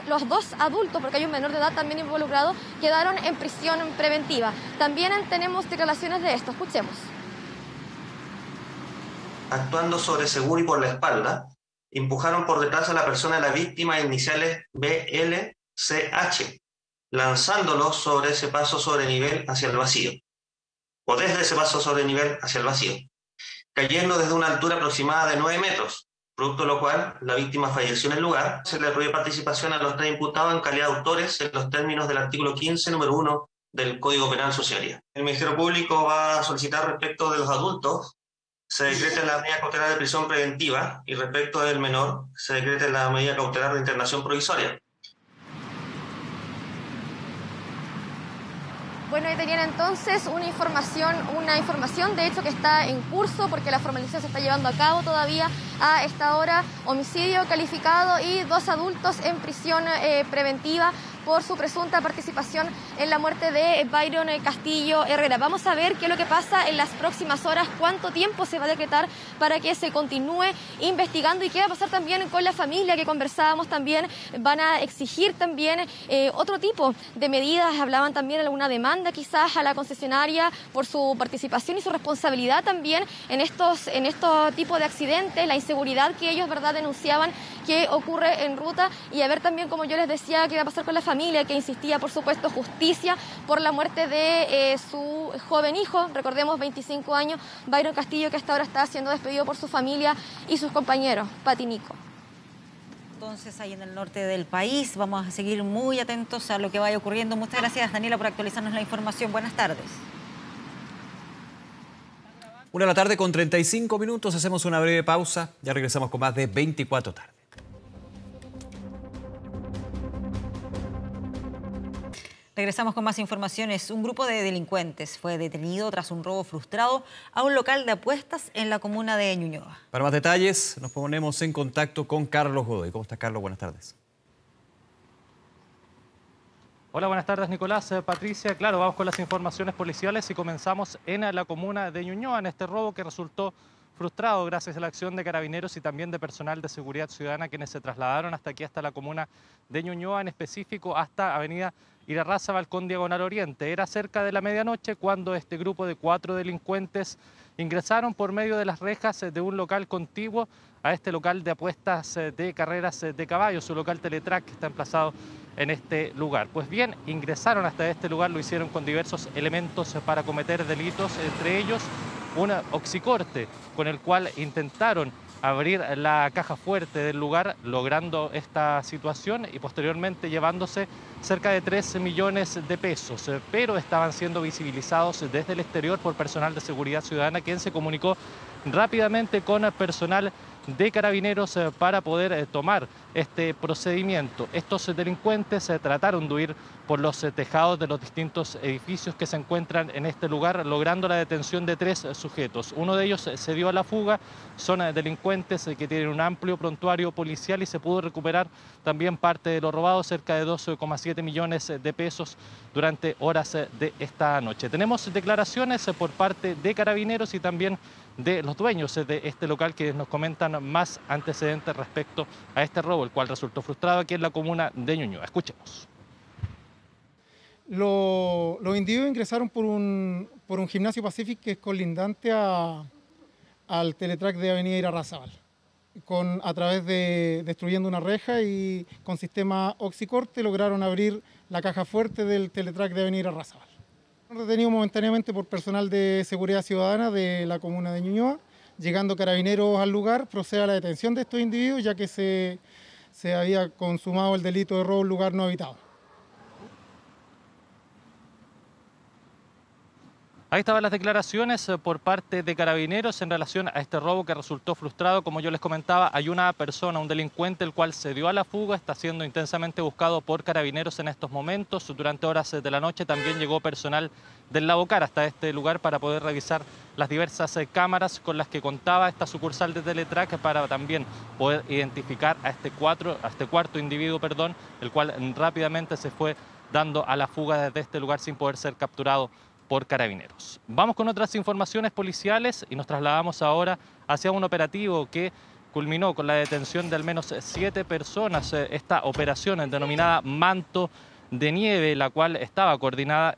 los dos adultos, porque hay un menor de edad también involucrado, quedaron en prisión preventiva. También tenemos declaraciones de esto, escuchemos. Actuando sobre seguro y por la espalda, empujaron por detrás a la persona de la víctima iniciales BLCH, lanzándolo sobre ese paso sobre nivel hacia el vacío, o desde ese paso sobre nivel hacia el vacío, cayendo desde una altura aproximada de 9 metros, producto de lo cual la víctima falleció en el lugar. Se le prohíbe participación a los 3 imputados en calidad de autores en los términos del artículo 15, número 1 del Código Penal Societario. El Ministerio Público va a solicitar respecto de los adultos se decreta la medida cautelar de prisión preventiva y respecto del menor se decreta la medida cautelar de internación provisoria. Bueno, ahí tenían entonces una información de hecho que está en curso porque la formalización se está llevando a cabo todavía a esta hora. Homicidio calificado y 2 adultos en prisión preventiva por su presunta participación en la muerte de Byron Castillo Herrera. Vamos a ver qué es lo que pasa en las próximas horas, cuánto tiempo se va a decretar para que se continúe investigando y qué va a pasar también con la familia que conversábamos también. Van a exigir también otro tipo de medidas, hablaban también de alguna demanda quizás a la concesionaria por su participación y su responsabilidad también en estos tipos de accidentes, la inseguridad que ellos, ¿verdad?, denunciaban que ocurre en ruta, y a ver también, como yo les decía, qué va a pasar con la familia que insistía, por supuesto, justicia por la muerte de su joven hijo, recordemos 25 años, Byron Castillo, que hasta ahora está siendo despedido por su familia y sus compañeros. Pati, Nico. Entonces, ahí en el norte del país, vamos a seguir muy atentos a lo que vaya ocurriendo. Muchas gracias, Daniela, por actualizarnos la información. Buenas tardes. 1:35 p.m, hacemos una breve pausa, ya regresamos con más de 24 tarde. Regresamos con más informaciones. Un grupo de delincuentes fue detenido tras un robo frustrado a un local de apuestas en la comuna de Ñuñoa. Para más detalles, nos ponemos en contacto con Carlos Godoy. ¿Cómo estás, Carlos? Buenas tardes. Hola, buenas tardes, Nicolás. Patricia, claro, vamos con las informaciones policiales y comenzamos en la comuna de Ñuñoa, en este robo que resultó frustrado gracias a la acción de carabineros y también de personal de seguridad ciudadana quienes se trasladaron hasta aquí, hasta la comuna de Ñuñoa, en específico hasta avenida Irarrázaval con diagonal oriente. Era cerca de la medianoche cuando este grupo de 4 delincuentes ingresaron por medio de las rejas de un local contiguo a este local de apuestas de carreras de caballos, su local Teletrack que está emplazado en este lugar. Pues bien, ingresaron hasta este lugar, lo hicieron con diversos elementos para cometer delitos, entre ellos un oxicorte con el cual intentaron abrir la caja fuerte del lugar, logrando esta situación y posteriormente llevándose cerca de 13 millones de pesos, pero estaban siendo visibilizados desde el exterior por personal de seguridad ciudadana, quien se comunicó rápidamente con personal de carabineros para poder tomar este procedimiento. Estos delincuentes trataron de huir por los tejados de los distintos edificios que se encuentran en este lugar, logrando la detención de 3 sujetos. Uno de ellos se dio a la fuga, son delincuentes que tienen un amplio prontuario policial y se pudo recuperar también parte de lo robado, cerca de 12,7 millones de pesos durante horas de esta noche. Tenemos declaraciones por parte de carabineros y también de los dueños de este local que nos comentan más antecedentes respecto a este robo, el cual resultó frustrado aquí en la comuna de Ñuñoa. Escuchemos. Los individuos ingresaron por un gimnasio Pacific que es colindante al Teletrack de avenida Irarrázaval, a través de destruyendo una reja y con sistema oxicorte lograron abrir la caja fuerte del Teletrack de avenida Irarrázaval. Detenido momentáneamente por personal de seguridad ciudadana de la comuna de Ñuñoa. Llegando carabineros al lugar, procede a la detención de estos individuos ya que se había consumado el delito de robo en lugar no habitado. Ahí estaban las declaraciones por parte de carabineros en relación a este robo que resultó frustrado. Como yo les comentaba, hay una persona, un delincuente, el cual se dio a la fuga, está siendo intensamente buscado por carabineros en estos momentos. Durante horas de la noche también llegó personal del Lavocar hasta este lugar para poder revisar las diversas cámaras con las que contaba esta sucursal de Teletrack para también poder identificar a este cuarto individuo, el cual rápidamente se fue dando a la fuga desde este lugar sin poder ser capturado por carabineros. Vamos con otras informaciones policiales y nos trasladamos ahora hacia un operativo que culminó con la detención de al menos 7 personas. Esta operación denominada Manto de Nieve, la cual estaba coordinada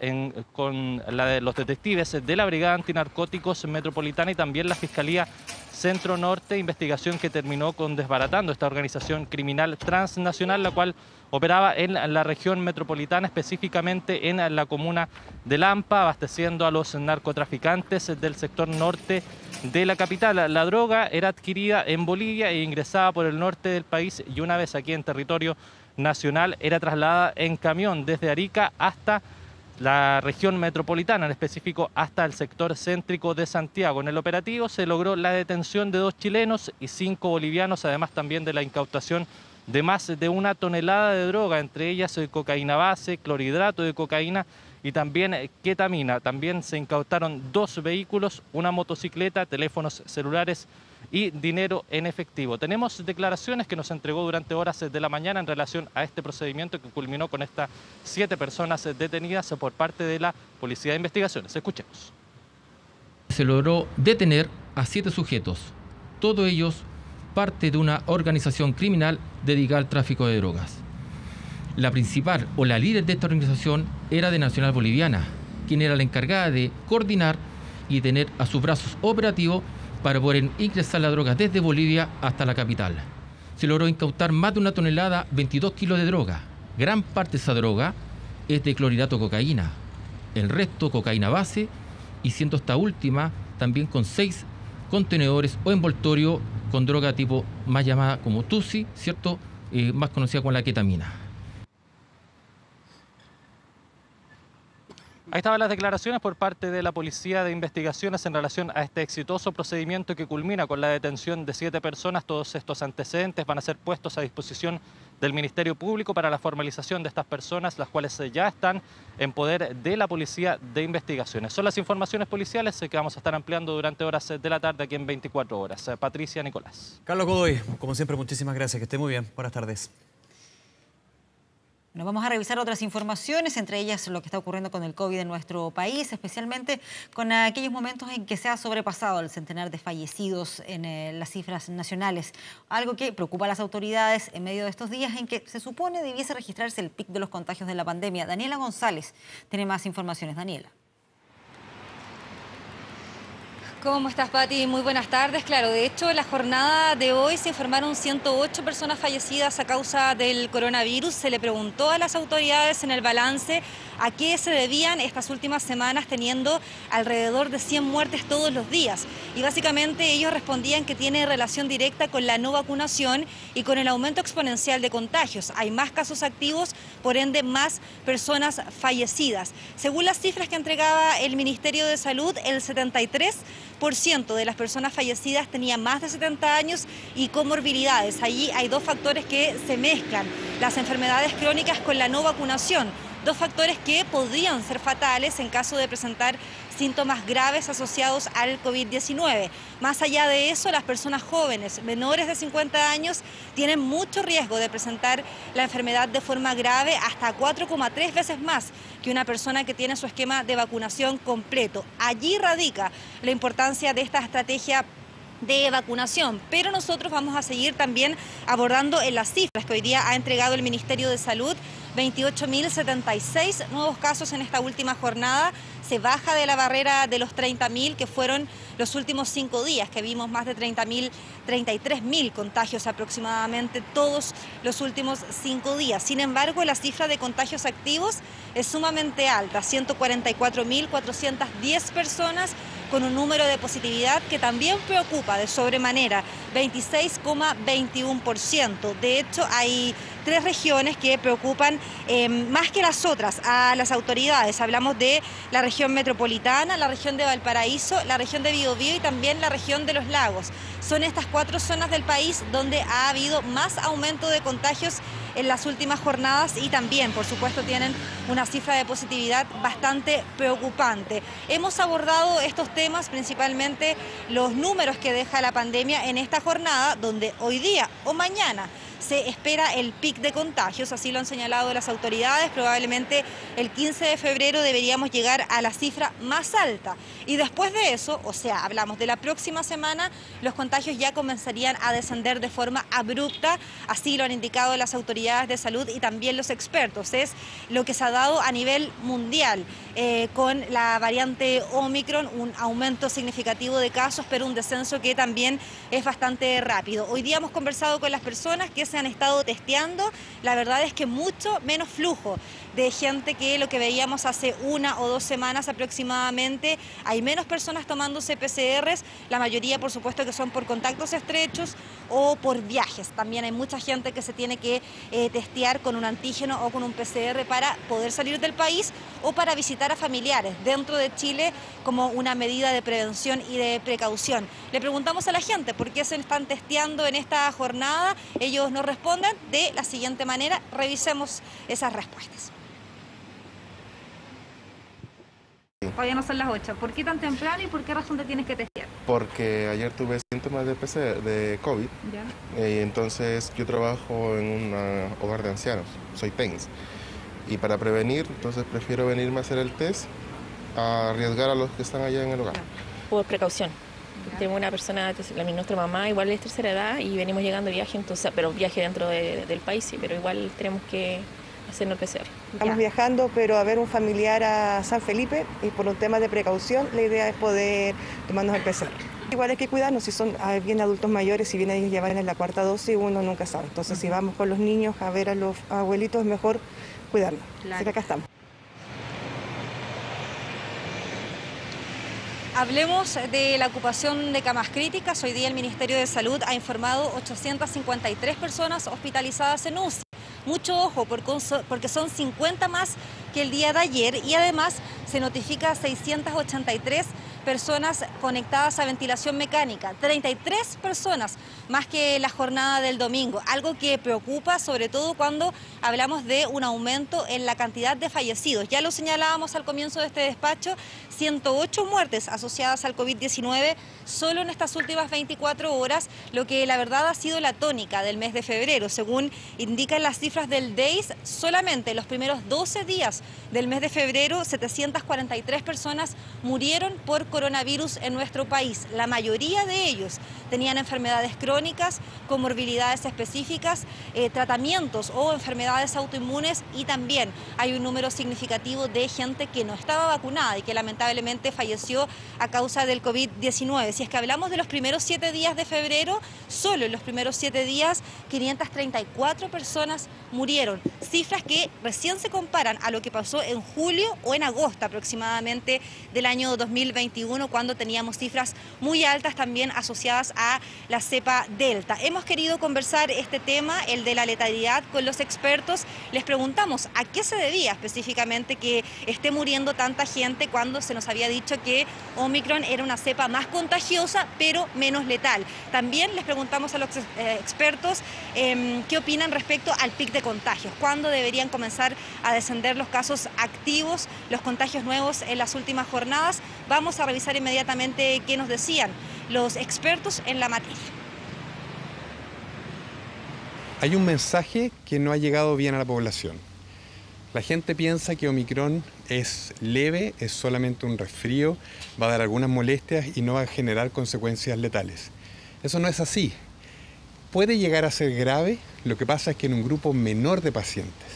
con la de los detectives de la Brigada Antinarcóticos Metropolitana y también la Fiscalía Centro Norte, investigación que terminó con desbaratando esta organización criminal transnacional, la cual operaba en la región metropolitana, específicamente en la comuna de Lampa, abasteciendo a los narcotraficantes del sector norte de la capital. La droga era adquirida en Bolivia e ingresada por el norte del país y una vez aquí en territorio nacional era trasladada en camión desde Arica hasta la región metropolitana, en específico hasta el sector céntrico de Santiago. En el operativo se logró la detención de 2 chilenos y 5 bolivianos, además también de la incautación de más de 1 tonelada de droga, entre ellas cocaína base, clorhidrato de cocaína y también ketamina. También se incautaron 2 vehículos, una motocicleta, teléfonos celulares y dinero en efectivo. Tenemos declaraciones que nos entregó durante horas de la mañana en relación a este procedimiento que culminó con estas 7 personas detenidas por parte de la Policía de Investigaciones. Escuchemos. Se logró detener a 7 sujetos, todos ellos parte de una organización criminal dedicada al tráfico de drogas. La principal o la líder de esta organización era de nacional boliviana, quien era la encargada de coordinar y tener a sus brazos operativos para poder ingresar la droga desde Bolivia hasta la capital. Se logró incautar más de 1 tonelada, 22 kilos de droga. Gran parte de esa droga es de clorhidrato de cocaína, el resto cocaína base y siendo esta última también con 6 contenedores o envoltorio con droga tipo más llamada como Tusi, ¿cierto? Más conocida como la ketamina. Ahí estaban las declaraciones por parte de la Policía de Investigaciones en relación a este exitoso procedimiento que culmina con la detención de 7 personas. Todos estos antecedentes van a ser puestos a disposición del Ministerio Público para la formalización de estas personas, las cuales ya están en poder de la Policía de Investigaciones. Son las informaciones policiales que vamos a estar ampliando durante horas de la tarde aquí en 24 horas. Patricia, Nicolás. Carlos Godoy, como siempre, muchísimas gracias. Que esté muy bien. Buenas tardes. Bueno, vamos a revisar otras informaciones, entre ellas lo que está ocurriendo con el COVID en nuestro país, especialmente con aquellos momentos en que se ha sobrepasado el centenar de fallecidos en las cifras nacionales. Algo que preocupa a las autoridades en medio de estos días en que se supone debiese registrarse el pic de los contagios de la pandemia. Daniela González tiene más informaciones. Daniela. ¿Cómo estás, Pati? Muy buenas tardes. Claro, de hecho, en la jornada de hoy se informaron 108 personas fallecidas a causa del coronavirus. Se le preguntó a las autoridades en el balance a qué se debían estas últimas semanas, teniendo alrededor de 100 muertes todos los días. Y básicamente ellos respondían que tiene relación directa con la no vacunación y con el aumento exponencial de contagios. Hay más casos activos, por ende más personas fallecidas. Según las cifras que entregaba el Ministerio de Salud, el 73% de las personas fallecidas tenía más de 70 años y comorbilidades. Allí hay dos factores que se mezclan: las enfermedades crónicas con la no vacunación, dos factores que podrían ser fatales en caso de presentar síntomas graves asociados al COVID-19. Más allá de eso, las personas jóvenes, menores de 50 años, tienen mucho riesgo de presentar la enfermedad de forma grave, hasta 4,3 veces más que una persona que tiene su esquema de vacunación completo. Allí radica la importancia de esta estrategia de vacunación, pero nosotros vamos a seguir también abordando en las cifras que hoy día ha entregado el Ministerio de Salud. 28.076 nuevos casos en esta última jornada. Se baja de la barrera de los 30.000 que fueron los últimos 5 días, que vimos más de 33.000 contagios aproximadamente todos los últimos 5 días. Sin embargo, la cifra de contagios activos es sumamente alta, 144.410 personas, con un número de positividad que también preocupa de sobremanera, 26,21%. De hecho, hay 3 regiones que preocupan más que las otras a las autoridades. Hablamos de la región metropolitana, la región de Valparaíso, la región de Biobío y también la región de los lagos. Son estas 4 zonas del país donde ha habido más aumento de contagios en las últimas jornadas y también, por supuesto, tienen una cifra de positividad bastante preocupante. Hemos abordado estos temas, principalmente los números que deja la pandemia en esta jornada, donde hoy día o mañana se espera el pic de contagios, así lo han señalado las autoridades. Probablemente el 15 de febrero deberíamos llegar a la cifra más alta. Y después de eso, o sea, hablamos de la próxima semana, los contagios ya comenzarían a descender de forma abrupta, así lo han indicado las autoridades de salud y también los expertos. Es lo que se ha dado a nivel mundial con la variante Omicron, un aumento significativo de casos, pero un descenso que también es bastante rápido. Hoy día hemos conversado con las personas que se han estado testeando. La verdad es que mucho menos flujo de gente que lo que veíamos hace 1 o 2 semanas aproximadamente. Hay menos personas tomándose PCRs, la mayoría por supuesto que son por contactos estrechos o por viajes. También hay mucha gente que se tiene que testear con un antígeno o con un PCR para poder salir del país o para visitar a familiares dentro de Chile como una medida de prevención y de precaución. Le preguntamos a la gente por qué se están testeando en esta jornada. Ellos nos responden de la siguiente manera. Revisemos esas respuestas. Todavía no son las 8. ¿Por qué tan temprano y por qué razón te tienes que testear? Porque ayer tuve síntomas de PCR, de COVID. ¿Ya? Entonces yo trabajo en un hogar de ancianos, soy TENS. Y para prevenir, entonces prefiero venirme a hacer el test a arriesgar a los que están allá en el hogar. Por precaución. Tengo una persona, nuestra mamá igual es tercera edad y venimos llegando de viaje, entonces, pero viaje dentro del país, sí, pero igual tenemos que hacernos PCR. Estamos viajando, pero a ver un familiar a San Felipe y por un tema de precaución la idea es poder tomarnos el PCR. Igual hay que cuidarnos, si son bien adultos mayores, si bien ellos ya van en la 4ª dosis, uno nunca sabe. Entonces si vamos con los niños a ver a los abuelitos es mejor cuidarnos. Claro. Así que acá estamos. Hablemos de la ocupación de camas críticas. Hoy día el Ministerio de Salud ha informado 853 personas hospitalizadas en UCI. Mucho ojo porque son 50 más que el día de ayer y además se notifica 683 personas conectadas a ventilación mecánica, 33 personas más que la jornada del domingo, algo que preocupa sobre todo cuando hablamos de un aumento en la cantidad de fallecidos. Ya lo señalábamos al comienzo de este despacho, 108 muertes asociadas al COVID-19 solo en estas últimas 24 horas, lo que la verdad ha sido la tónica del mes de febrero. Según indican las cifras del DEIS, solamente en los primeros 12 días del mes de febrero, 743 personas murieron por coronavirus en nuestro país. La mayoría de ellos tenían enfermedades crónicas, comorbilidades específicas, tratamientos o enfermedades autoinmunes, y también hay un número significativo de gente que no estaba vacunada y que lamentablemente falleció a causa del COVID-19. Si es que hablamos de los primeros 7 días de febrero, solo en los primeros 7 días 534 personas murieron. Cifras que recién se comparan a lo que pasó en julio o en agosto aproximadamente del año 2021, cuando teníamos cifras muy altas también asociadas a la cepa Delta. Hemos querido conversar este tema, el de la letalidad, con los expertos. Les preguntamos a qué se debía específicamente que esté muriendo tanta gente cuando se nos había dicho que Omicron era una cepa más contagiosa pero menos letal. También les preguntamos a los expertos qué opinan respecto al pic de contagios, cuándo deberían comenzar a descender los casos activos, los contagios nuevos en las últimas jornadas. Vamos a revisar inmediatamente qué nos decían los expertos en la materia. Hay un mensaje que no ha llegado bien a la población. La gente piensa que Omicron es leve, es solamente un resfrío, va a dar algunas molestias y no va a generar consecuencias letales. Eso no es así. Puede llegar a ser grave, lo que pasa es que en un grupo menor de pacientes.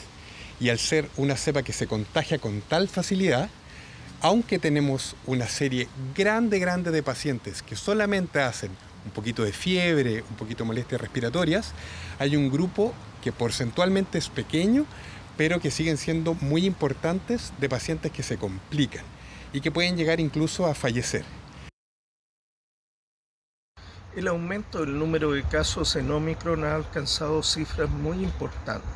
Y al ser una cepa que se contagia con tal facilidad, aunque tenemos una serie grande de pacientes que solamente hacen un poquito de fiebre, un poquito de molestias respiratorias, hay un grupo que porcentualmente es pequeño, pero que siguen siendo muy importantes de pacientes que se complican y que pueden llegar incluso a fallecer. El aumento del número de casos en Omicron ha alcanzado cifras muy importantes.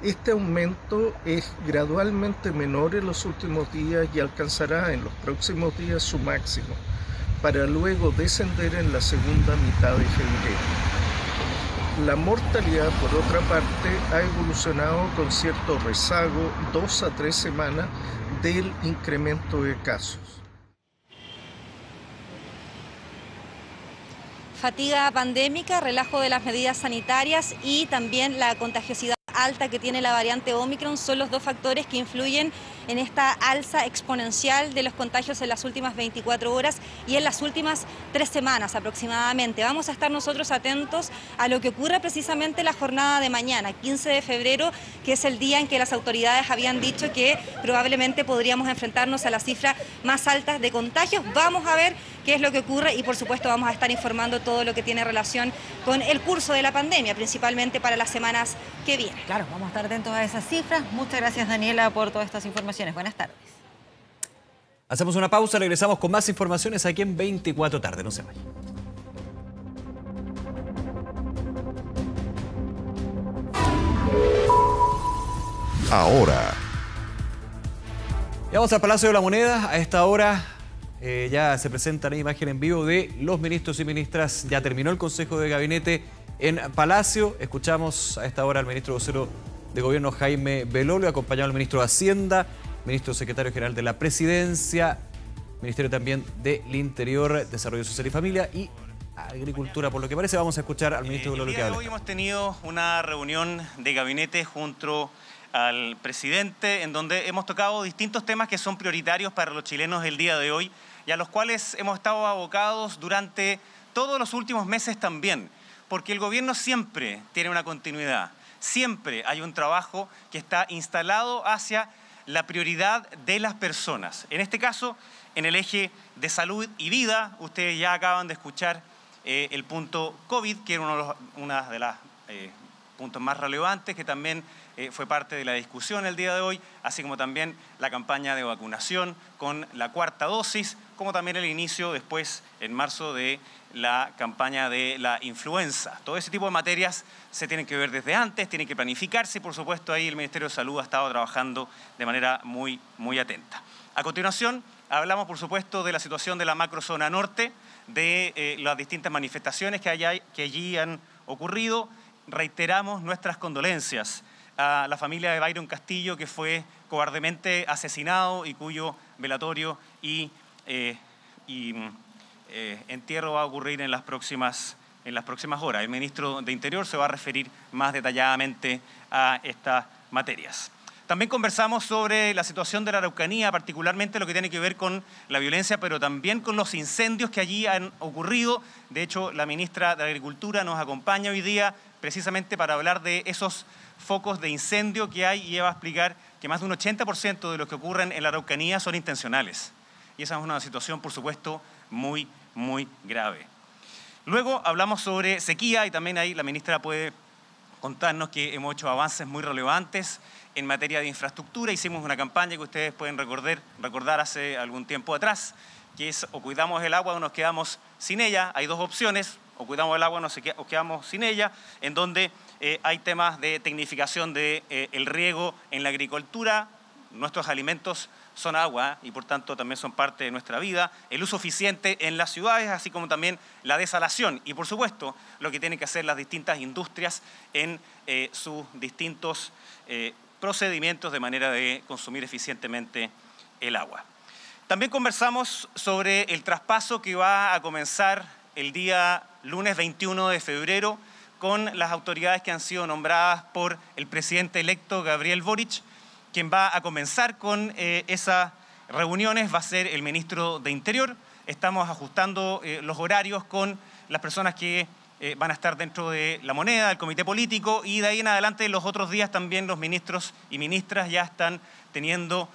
Este aumento es gradualmente menor en los últimos días y alcanzará en los próximos días su máximo, para luego descender en la segunda mitad de febrero. La mortalidad, por otra parte, ha evolucionado con cierto rezago 2 a 3 semanas del incremento de casos. Fatiga pandémica, relajo de las medidas sanitarias y también la contagiosidad alta que tiene la variante Omicron son los dos factores que influyen en esta alza exponencial de los contagios en las últimas 24 horas y en las últimas 3 semanas aproximadamente. Vamos a estar nosotros atentos a lo que ocurre precisamente la jornada de mañana, 15 de febrero, que es el día en que las autoridades habían dicho que probablemente podríamos enfrentarnos a la cifra más alta de contagios. Vamos a ver qué es lo que ocurre y por supuesto vamos a estar informando todo lo que tiene relación con el curso de la pandemia, principalmente para las semanas que vienen. Claro, vamos a estar atentos a esas cifras. Muchas gracias, Daniela, por todas estas informaciones. Buenas tardes. Hacemos una pausa, regresamos con más informaciones aquí en 24 tarde. No se vayan. Ahora. Y vamos al Palacio de la Moneda. A esta hora ya se presenta la imagen en vivo de los ministros y ministras. Ya terminó el Consejo de Gabinete en Palacio. Escuchamos a esta hora al ministro vocero de Gobierno, Jaime Belolio, acompañado al ministro de Hacienda, ministro secretario general de la Presidencia, Ministerio también del Interior, Desarrollo Social y Familia y Agricultura. Por lo que parece, vamos a escuchar al ministro Belolio que habla. Hoy hemos tenido una reunión de gabinete junto al presidente, en donde hemos tocado distintos temas que son prioritarios para los chilenos el día de hoy y a los cuales hemos estado abocados durante todos los últimos meses también, porque el gobierno siempre tiene una continuidad, siempre hay un trabajo que está instalado hacia la prioridad de las personas. En este caso, en el eje de salud y vida, ustedes ya acaban de escuchar el punto COVID, que era una de las puntos más relevantes, que también fue parte de la discusión el día de hoy, así como también la campaña de vacunación con la 4ª dosis, como también el inicio después, en marzo, de la campaña de la influenza. Todo ese tipo de materias se tienen que ver desde antes, tienen que planificarse y, por supuesto, ahí el Ministerio de Salud ha estado trabajando de manera muy atenta. A continuación, hablamos, por supuesto, de la situación de la macrozona norte, de las distintas manifestaciones que allí han ocurrido. Reiteramos nuestras condolencias a la familia de Byron Castillo, que fue cobardemente asesinado y cuyo velatorio y entierro va a ocurrir en las próximas horas. El ministro de Interior se va a referir más detalladamente a estas materias. También conversamos sobre la situación de la Araucanía, particularmente lo que tiene que ver con la violencia, pero también con los incendios que allí han ocurrido. De hecho, la ministra de Agricultura nos acompaña hoy día precisamente para hablar de esos focos de incendio que hay, y ella va a explicar que más de un 80% de los que ocurren en la Araucanía son intencionales. Y esa es una situación, por supuesto, muy, muy grave. Luego hablamos sobre sequía, y también ahí la ministra puede contarnos que hemos hecho avances muy relevantes en materia de infraestructura. Hicimos una campaña que ustedes pueden recordar hace algún tiempo atrás, que es: o cuidamos el agua o nos quedamos sin ella. Hay dos opciones: o cuidamos el agua o nos quedamos sin ella, en donde hay temas de tecnificación del riego en la agricultura. Nuestros alimentos son agua y por tanto también son parte de nuestra vida. El uso eficiente en las ciudades, así como también la desalación. Y por supuesto, lo que tienen que hacer las distintas industrias en sus distintos procedimientos de manera de consumir eficientemente el agua. También conversamos sobre el traspaso que va a comenzar el día lunes 21 de febrero con las autoridades que han sido nombradas por el presidente electo Gabriel Boric. Quien va a comenzar con esas reuniones va a ser el ministro de Interior. Estamos ajustando los horarios con las personas que van a estar dentro de la moneda, del comité político, y de ahí en adelante los otros días también los ministros y ministras ya están teniendo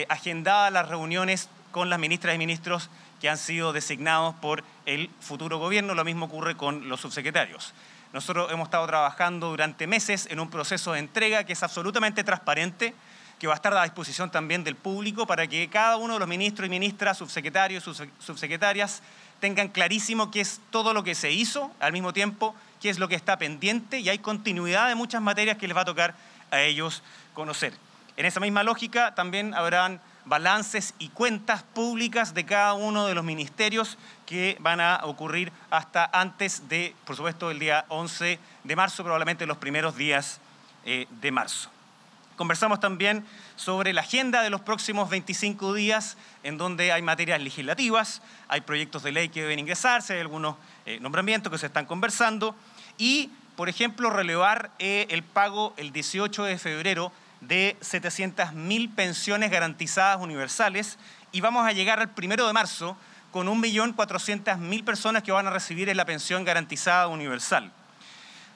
agendadas las reuniones con las ministras y ministros que han sido designados por el futuro gobierno. Lo mismo ocurre con los subsecretarios. Nosotros hemos estado trabajando durante meses en un proceso de entrega que es absolutamente transparente, que va a estar a disposición también del público para que cada uno de los ministros y ministras, subsecretarios, subsecretarias, tengan clarísimo qué es todo lo que se hizo, al mismo tiempo qué es lo que está pendiente, y hay continuidad de muchas materias que les va a tocar a ellos conocer. En esa misma lógica también habrán balances y cuentas públicas de cada uno de los ministerios que van a ocurrir hasta antes de, por supuesto, el día 11 de marzo, probablemente los primeros días de marzo. Conversamos también sobre la agenda de los próximos 25 días, en donde hay materias legislativas, hay proyectos de ley que deben ingresarse, hay algunos nombramientos que se están conversando, y, por ejemplo, relevar el pago el 18 de febrero de 700.000 pensiones garantizadas universales, y vamos a llegar al 1 de marzo con 1.400.000 personas que van a recibir la pensión garantizada universal.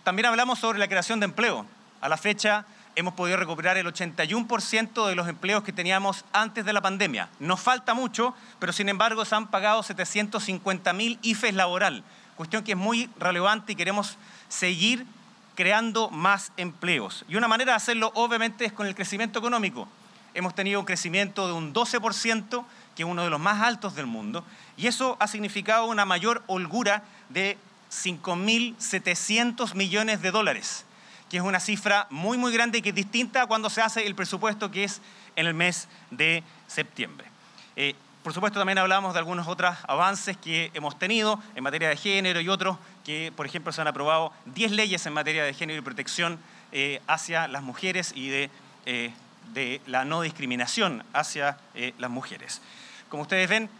También hablamos sobre la creación de empleo. A la fecha hemos podido recuperar el 81% de los empleos que teníamos antes de la pandemia. Nos falta mucho, pero sin embargo se han pagado 750.000 IFES laboral, cuestión que es muy relevante y queremos seguir creando más empleos. Y una manera de hacerlo obviamente es con el crecimiento económico. Hemos tenido un crecimiento de un 12%, que es uno de los más altos del mundo, y eso ha significado una mayor holgura de 5.700 millones de dólares. Que es una cifra muy, muy grande y que es distinta a cuando se hace el presupuesto, que es en el mes de septiembre. Por supuesto, también hablamos de algunos otros avances que hemos tenido en materia de género y otros que, por ejemplo, se han aprobado 10 leyes en materia de género y protección hacia las mujeres y de la no discriminación hacia las mujeres. Como ustedes ven,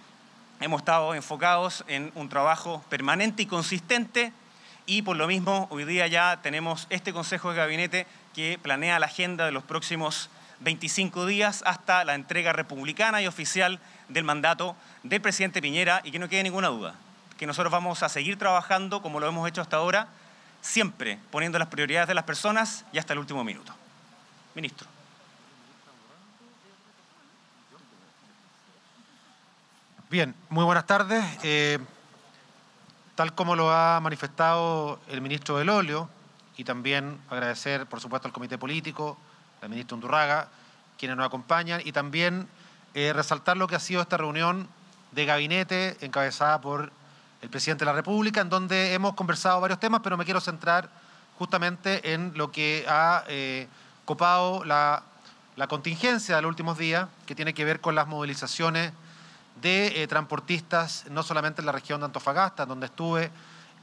hemos estado enfocados en un trabajo permanente y consistente. Y por lo mismo, hoy día ya tenemos este Consejo de Gabinete que planea la agenda de los próximos 25 días hasta la entrega republicana y oficial del mandato del presidente Piñera, y que no quede ninguna duda, que nosotros vamos a seguir trabajando como lo hemos hecho hasta ahora, siempre poniendo las prioridades de las personas y hasta el último minuto. Ministro. Bien, muy buenas tardes. Tal como lo ha manifestado el ministro del Olio, y también agradecer, por supuesto, al comité político, al ministro Undurraga, quienes nos acompañan, y también resaltar lo que ha sido esta reunión de gabinete encabezada por el presidente de la República, en donde hemos conversado varios temas, pero me quiero centrar justamente en lo que ha copado la contingencia de los últimos días, que tiene que ver con las movilizaciones de transportistas, no solamente en la región de Antofagasta, donde estuve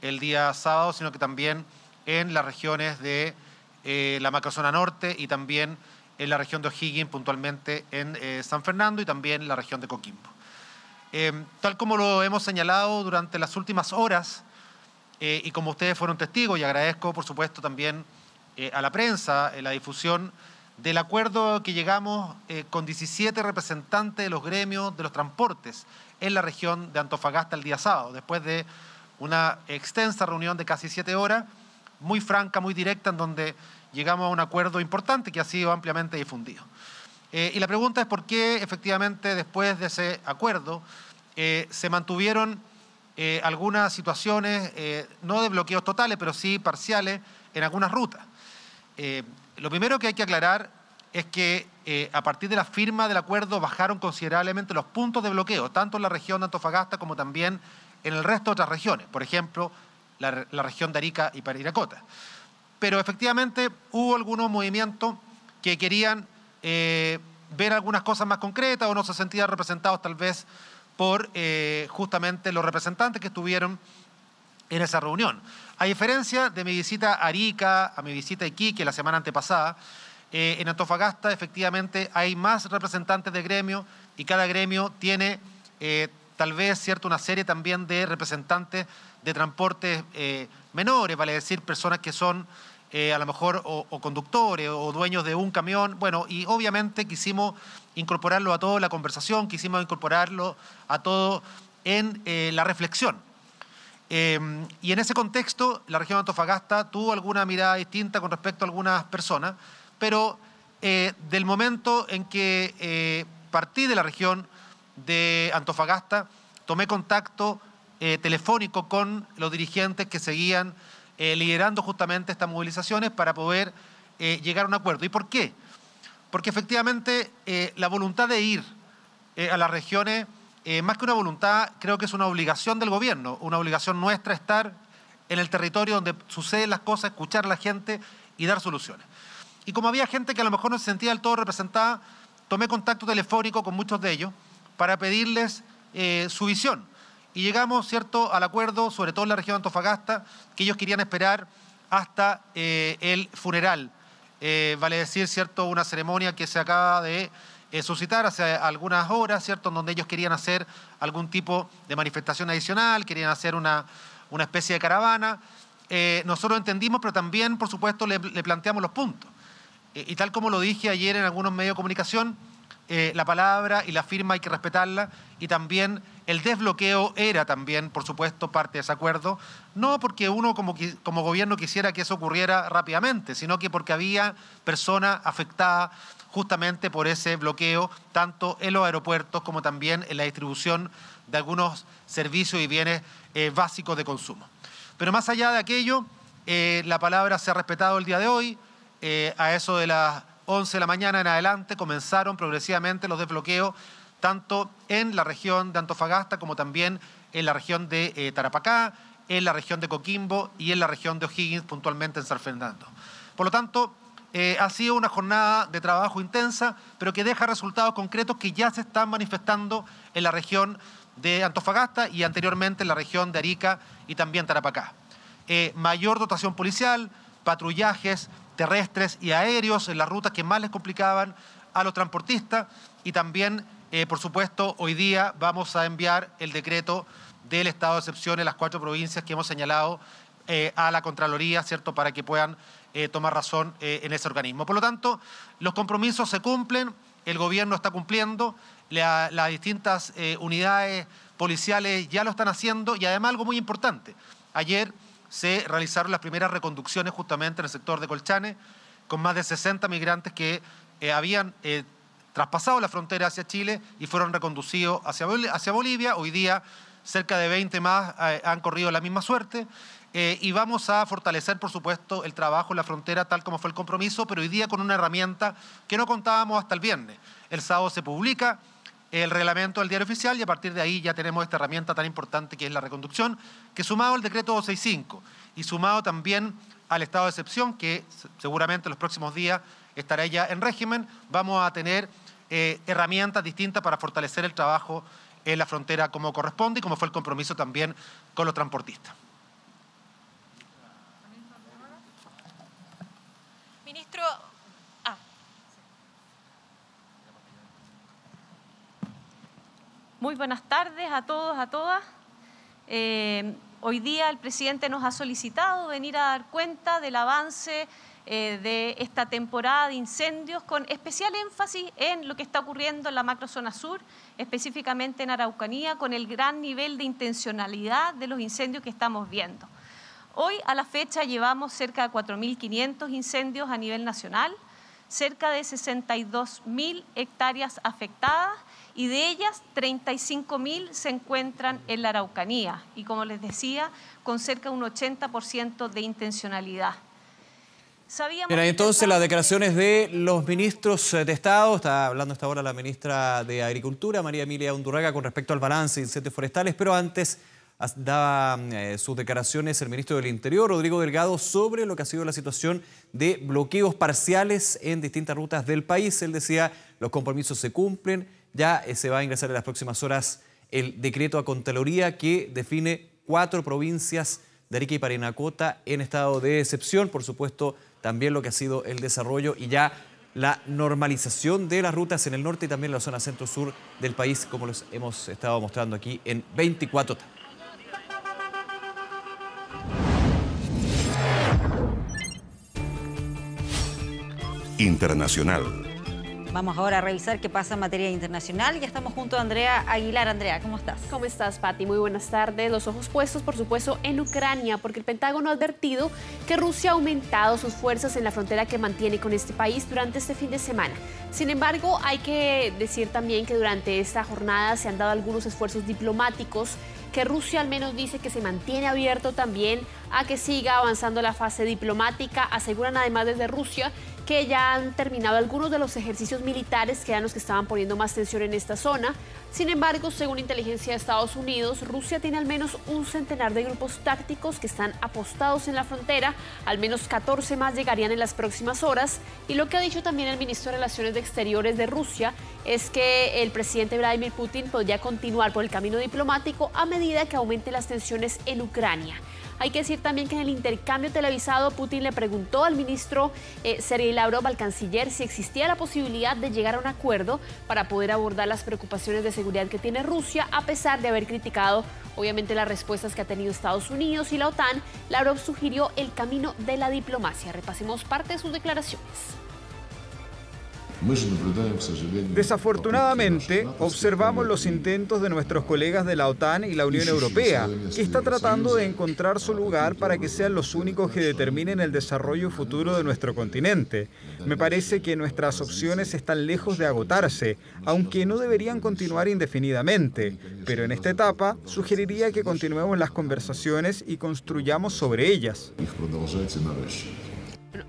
el día sábado, sino que también en las regiones de la macrozona norte y también en la región de O'Higgins, puntualmente en San Fernando y también en la región de Coquimbo. Tal como lo hemos señalado durante las últimas horas, y como ustedes fueron testigos, y agradezco por supuesto también a la prensa la difusión del acuerdo que llegamos con 17 representantes de los gremios de los transportes en la región de Antofagasta el día sábado, después de una extensa reunión de casi 7 horas, muy franca, muy directa, en donde llegamos a un acuerdo importante que ha sido ampliamente difundido. Y la pregunta es por qué efectivamente después de ese acuerdo se mantuvieron algunas situaciones, no de bloqueos totales, pero sí parciales en algunas rutas. Lo primero que hay que aclarar es que a partir de la firma del acuerdo bajaron considerablemente los puntos de bloqueo, tanto en la región de Antofagasta como también en el resto de otras regiones, por ejemplo, la región de Arica y Parinacota. Pero efectivamente hubo algunos movimientos que querían ver algunas cosas más concretas o no se sentían representados tal vez por justamente los representantes que estuvieron en esa reunión. A diferencia de mi visita a Arica, a mi visita a Iquique la semana antepasada, en Antofagasta efectivamente hay más representantes de gremio y cada gremio tiene tal vez una serie también de representantes de transportes menores, vale decir, personas que son a lo mejor o conductores o dueños de un camión. Bueno, y obviamente quisimos incorporarlo a todo en la conversación, quisimos incorporarlo a todo en la reflexión. Y en ese contexto, la región de Antofagasta tuvo alguna mirada distinta con respecto a algunas personas, pero del momento en que partí de la región de Antofagasta, tomé contacto telefónico con los dirigentes que seguían liderando justamente estas movilizaciones para poder llegar a un acuerdo. ¿Y por qué? Porque efectivamente la voluntad de ir a las regiones, más que una voluntad, creo que es una obligación del gobierno, una obligación nuestra estar en el territorio donde suceden las cosas, escuchar a la gente y dar soluciones. Y como había gente que a lo mejor no se sentía del todo representada, tomé contacto telefónico con muchos de ellos para pedirles su visión. Y llegamos, ¿cierto?, al acuerdo, sobre todo en la región de Antofagasta, que ellos querían esperar hasta el funeral. Vale decir, ¿cierto?, una ceremonia que se acaba de suscitar hace algunas horas, ¿cierto?, en donde ellos querían hacer algún tipo de manifestación adicional, querían hacer una especie de caravana. Nosotros entendimos, pero también, por supuesto, le planteamos los puntos. Y tal como lo dije ayer en algunos medios de comunicación, la palabra y la firma hay que respetarla, y también el desbloqueo era también, por supuesto, parte de ese acuerdo, no porque uno como gobierno quisiera que eso ocurriera rápidamente, sino que porque había personas afectadas justamente por ese bloqueo, tanto en los aeropuertos como también en la distribución de algunos servicios y bienes básicos de consumo. Pero más allá de aquello, la palabra se ha respetado el día de hoy. A eso de las 11 de la mañana en adelante comenzaron progresivamente los desbloqueos, tanto en la región de Antofagasta como también en la región de Tarapacá, en la región de Coquimbo y en la región de O'Higgins, puntualmente en San Fernando. Por lo tanto, ha sido una jornada de trabajo intensa, pero que deja resultados concretos que ya se están manifestando en la región de Antofagasta y anteriormente en la región de Arica y también Tarapacá. Mayor dotación policial, patrullajes terrestres y aéreos en las rutas que más les complicaban a los transportistas, y también, por supuesto, hoy día vamos a enviar el decreto del estado de excepción en las 4 provincias que hemos señalado a la Contraloría, ¿cierto?, para que puedan tomar razón en ese organismo. Por lo tanto, los compromisos se cumplen, el gobierno está cumpliendo, las distintas unidades policiales ya lo están haciendo, y además algo muy importante, ayer se realizaron las primeras reconducciones justamente en el sector de Colchane, con más de 60 migrantes que habían traspasado la frontera hacia Chile y fueron reconducidos hacia Bolivia. Hoy día cerca de 20 más han corrido la misma suerte, y vamos a fortalecer, por supuesto, el trabajo en la frontera tal como fue el compromiso, pero hoy día con una herramienta que no contábamos hasta el viernes. El sábado se publica el reglamento del diario oficial y a partir de ahí ya tenemos esta herramienta tan importante que es la reconducción, que sumado al decreto 265 y sumado también al estado de excepción, que seguramente en los próximos días estará ya en régimen, vamos a tener herramientas distintas para fortalecer el trabajo en la frontera como corresponde y como fue el compromiso también con los transportistas. Ministro, muy buenas tardes a todos, a todas. Hoy día el presidente nos ha solicitado venir a dar cuenta del avance de esta temporada de incendios, con especial énfasis en lo que está ocurriendo en la macrozona sur, específicamente en Araucanía, con el gran nivel de intencionalidad de los incendios que estamos viendo. Hoy, a la fecha, llevamos cerca de 4.500 incendios a nivel nacional, cerca de 62.000 hectáreas afectadas, y de ellas 35.000 se encuentran en la Araucanía y, como les decía, con cerca de un 80% de intencionalidad. Bien, entonces las declaraciones de los ministros de Estado. Está hablando hasta ahora la ministra de Agricultura, María Emilia Undurraga, con respecto al balance de incendios forestales, pero antes daba sus declaraciones el ministro del Interior, Rodrigo Delgado, sobre lo que ha sido la situación de bloqueos parciales en distintas rutas del país. Él decía, los compromisos se cumplen. Ya se va a ingresar en las próximas horas el decreto a Contraloría que define 4 provincias de Arica y Parinacota en estado de excepción. Por supuesto, también lo que ha sido el desarrollo y ya la normalización de las rutas en el norte y también en la zona centro-sur del país, como los hemos estado mostrando aquí en 24 horas. Internacional. Vamos ahora a revisar qué pasa en materia internacional. Ya estamos junto a Andrea Aguilar. Andrea, ¿cómo estás? ¿Cómo estás, Pati? Muy buenas tardes. Los ojos puestos, por supuesto, en Ucrania, porque el Pentágono ha advertido que Rusia ha aumentado sus fuerzas en la frontera que mantiene con este país durante este fin de semana. Sin embargo, hay que decir también que durante esta jornada se han dado algunos esfuerzos diplomáticos que Rusia al menos dice que se mantiene abierto también a que siga avanzando la fase diplomática. Aseguran además desde Rusia que ya han terminado algunos de los ejercicios militares que eran los que estaban poniendo más tensión en esta zona. Sin embargo, según inteligencia de Estados Unidos, Rusia tiene al menos un centenar de grupos tácticos que están apostados en la frontera. Al menos 14 más llegarían en las próximas horas. Y lo que ha dicho también el ministro de Relaciones Exteriores de Rusia es que el presidente Vladimir Putin podría continuar por el camino diplomático a medida que aumenten las tensiones en Ucrania. Hay que decir también que en el intercambio televisado Putin le preguntó al ministro Sergei Lavrov, al canciller, si existía la posibilidad de llegar a un acuerdo para poder abordar las preocupaciones de seguridad que tiene Rusia, a pesar de haber criticado obviamente las respuestas que ha tenido Estados Unidos y la OTAN. Lavrov sugirió el camino de la diplomacia. Repasemos parte de sus declaraciones. Desafortunadamente, observamos los intentos de nuestros colegas de la OTAN y la Unión Europea, que está tratando de encontrar su lugar para que sean los únicos que determinen el desarrollo futuro de nuestro continente. Me parece que nuestras opciones están lejos de agotarse, aunque no deberían continuar indefinidamente. Pero en esta etapa, sugeriría que continuemos las conversaciones y construyamos sobre ellas.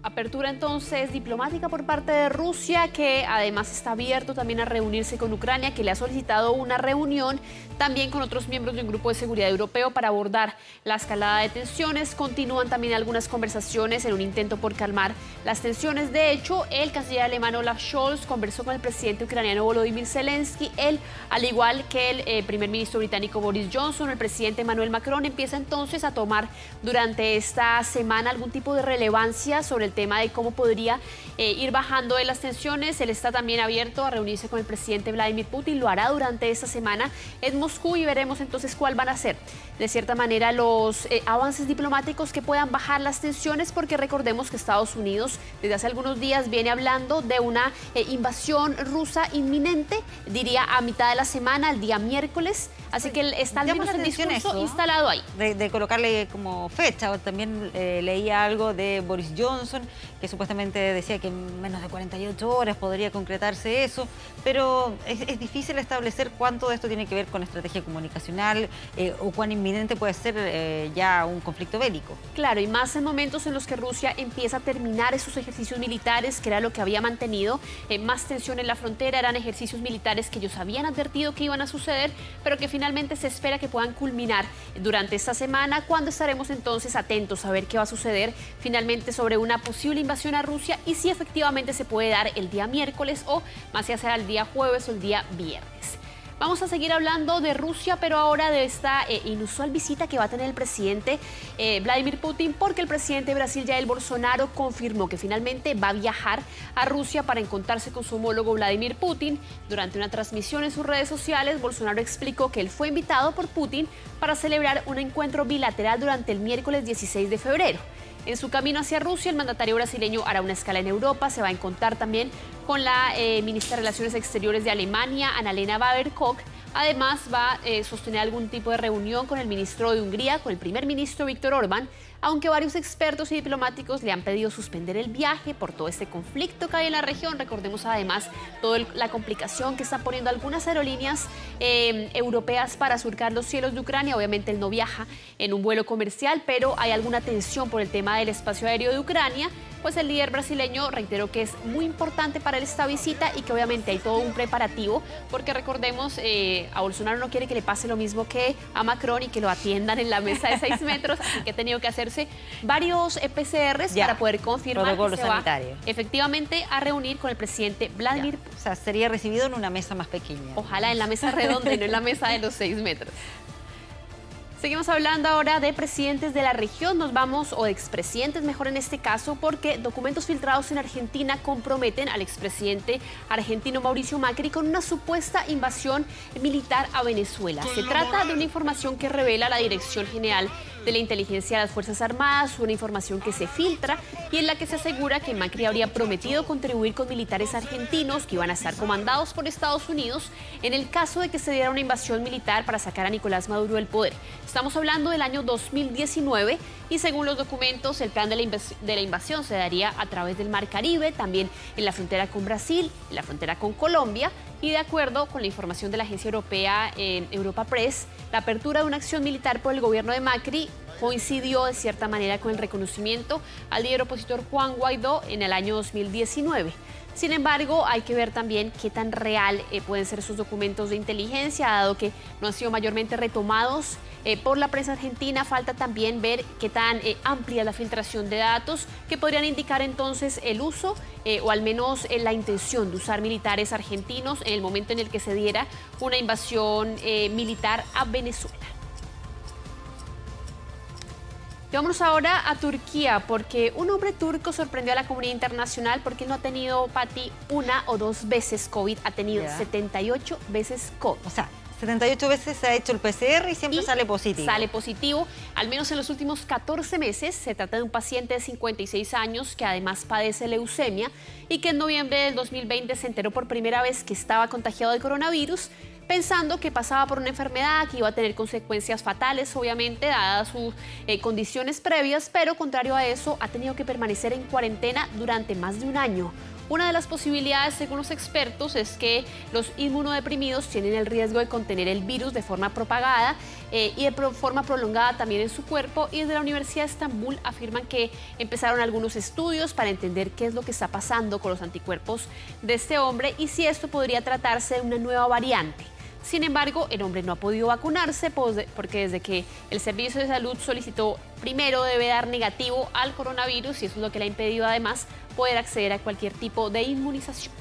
Apertura entonces diplomática por parte de Rusia, que además está abierto también a reunirse con Ucrania, que le ha solicitado una reunión también con otros miembros de un grupo de seguridad europeo para abordar la escalada de tensiones. Continúan también algunas conversaciones en un intento por calmar las tensiones. De hecho, el canciller alemán Olaf Scholz conversó con el presidente ucraniano Volodymyr Zelensky. Él, al igual que el primer ministro británico Boris Johnson, el presidente Emmanuel Macron, empieza entonces a tomar durante esta semana algún tipo de relevancia sobre el tema de cómo podría ir bajando de las tensiones. Él está también abierto a reunirse con el presidente Vladimir Putin, lo hará durante esta semana en Moscú y veremos entonces cuál van a ser, de cierta manera, los avances diplomáticos que puedan bajar las tensiones, porque recordemos que Estados Unidos desde hace algunos días viene hablando de una invasión rusa inminente, diría a mitad de la semana, el día miércoles, así que está al menos el discurso instalado ahí. De colocarle como fecha. También leía algo de Boris Johnson, que supuestamente decía que en menos de 48 horas podría concretarse eso, pero es difícil establecer cuánto de esto tiene que ver con estrategia comunicacional o cuán inminente puede ser ya un conflicto bélico. Claro, y más en momentos en los que Rusia empieza a terminar esos ejercicios militares, que era lo que había mantenido más tensión en la frontera. Eran ejercicios militares que ellos habían advertido que iban a suceder, pero que finalmente se espera que puedan culminar durante esta semana, cuando estaremos entonces atentos a ver qué va a suceder finalmente sobre una posible invasión a Rusia y si efectivamente se puede dar el día miércoles o más ya será el día jueves o el día viernes. Vamos a seguir hablando de Rusia, pero ahora de esta inusual visita que va a tener el presidente Vladimir Putin, porque el presidente de Brasil, Jair Bolsonaro, confirmó que finalmente va a viajar a Rusia para encontrarse con su homólogo Vladimir Putin. Durante una transmisión en sus redes sociales, Bolsonaro explicó que él fue invitado por Putin para celebrar un encuentro bilateral durante el miércoles 16 de febrero. En su camino hacia Rusia, el mandatario brasileño hará una escala en Europa, se va a encontrar también con la ministra de Relaciones Exteriores de Alemania, Annalena Baerbock. Además, va a sostener algún tipo de reunión con el ministro de Hungría, con el primer ministro Viktor Orbán, aunque varios expertos y diplomáticos le han pedido suspender el viaje por todo este conflicto que hay en la región. Recordemos además toda la complicación que están poniendo algunas aerolíneas europeas para surcar los cielos de Ucrania. Obviamente él no viaja en un vuelo comercial, pero hay alguna tensión por el tema del espacio aéreo de Ucrania. Pues el líder brasileño reiteró que es muy importante para él esta visita y que obviamente hay todo un preparativo, porque recordemos, a Bolsonaro no quiere que le pase lo mismo que a Macron y que lo atiendan en la mesa de 6 metros, así que ha tenido que hacerse varios PCRs para poder confirmar que se va efectivamente a reunir con el presidente Vladimir Putin. O sea, sería recibido en una mesa más pequeña. Ojalá en la mesa redonda y no en la mesa de los 6 metros. Seguimos hablando ahora de presidentes de la región, nos vamos, o de expresidentes mejor en este caso, porque documentos filtrados en Argentina comprometen al expresidente argentino Mauricio Macri con una supuesta invasión militar a Venezuela. Se trata de una información que revela la Dirección General de la Inteligencia de las Fuerzas Armadas, una información que se filtra y en la que se asegura que Macri habría prometido contribuir con militares argentinos que iban a estar comandados por Estados Unidos en el caso de que se diera una invasión militar para sacar a Nicolás Maduro del poder. Estamos hablando del año 2019 y según los documentos el plan de la invasión se daría a través del Mar Caribe, también en la frontera con Brasil, en la frontera con Colombia, y de acuerdo con la información de la agencia europea Europa Press, la apertura de una acción militar por el gobierno de Macri coincidió de cierta manera con el reconocimiento al líder opositor Juan Guaidó en el año 2019. Sin embargo, hay que ver también qué tan real pueden ser esos documentos de inteligencia, dado que no han sido mayormente retomados por la prensa argentina. Falta también ver qué tan amplia es la filtración de datos que podrían indicar entonces el uso o al menos la intención de usar militares argentinos en el momento en el que se diera una invasión militar a Venezuela. Y vámonos ahora a Turquía, porque un hombre turco sorprendió a la comunidad internacional porque él no ha tenido, Pati, 1 o 2 veces COVID, ha tenido 78 veces COVID. O sea, 78 veces se ha hecho el PCR y siempre sale positivo. Sale positivo, al menos en los últimos 14 meses. Se trata de un paciente de 56 años que además padece leucemia y que en noviembre del 2020 se enteró por primera vez que estaba contagiado de coronavirus, pensando que pasaba por una enfermedad que iba a tener consecuencias fatales, obviamente, dadas sus condiciones previas, pero contrario a eso, ha tenido que permanecer en cuarentena durante más de 1 año. Una de las posibilidades, según los expertos, es que los inmunodeprimidos tienen el riesgo de contener el virus de forma propagada y de forma prolongada también en su cuerpo. Y desde la Universidad de Estambul afirman que empezaron algunos estudios para entender qué es lo que está pasando con los anticuerpos de este hombre y si esto podría tratarse de una nueva variante. Sin embargo, el hombre no ha podido vacunarse porque desde que el Servicio de Salud solicitó, primero debe dar negativo al coronavirus y eso es lo que le ha impedido además poder acceder a cualquier tipo de inmunización.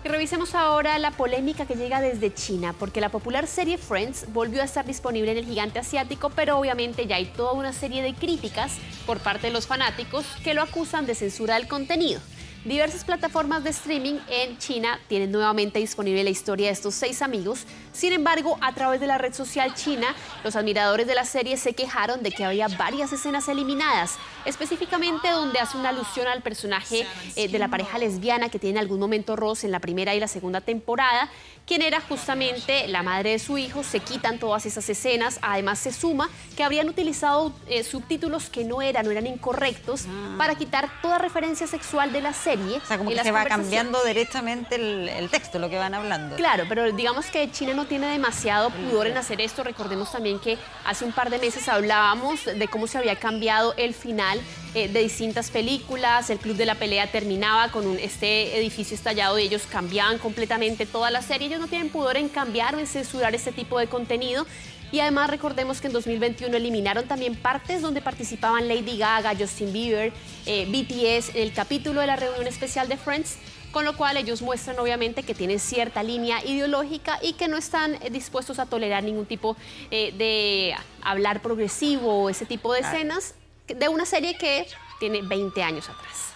Y revisemos ahora la polémica que llega desde China, porque la popular serie Friends volvió a estar disponible en el gigante asiático, pero obviamente ya hay toda una serie de críticas por parte de los fanáticos que lo acusan de censura del contenido. Diversas plataformas de streaming en China tienen nuevamente disponible la historia de estos 6 amigos. Sin embargo, a través de la red social china, los admiradores de la serie se quejaron de que había varias escenas eliminadas, específicamente donde hace una alusión al personaje de la pareja lesbiana que tiene en algún momento Ross en la primera y la segunda temporada, quien era justamente la madre de su hijo. Se quitan todas esas escenas. Además, se suma que habrían utilizado subtítulos que no eran incorrectos para quitar toda referencia sexual de la serie. O sea, como que se va cambiando directamente el texto, lo que van hablando. Claro, pero digamos que China no tiene demasiado pudor en hacer esto. Recordemos también que hace un par de meses hablábamos de cómo se había cambiado el final de distintas películas. El Club de la Pelea terminaba con este edificio estallado y ellos cambiaban completamente toda la serie. Ellos no tienen pudor en cambiar o en censurar este tipo de contenido. Y además recordemos que en 2021 eliminaron también partes donde participaban Lady Gaga, Justin Bieber, BTS, en el capítulo de la reunión especial de Friends, con lo cual ellos muestran obviamente que tienen cierta línea ideológica y que no están dispuestos a tolerar ningún tipo de hablar progresivo o ese tipo de escenas de una serie que tiene 20 años atrás.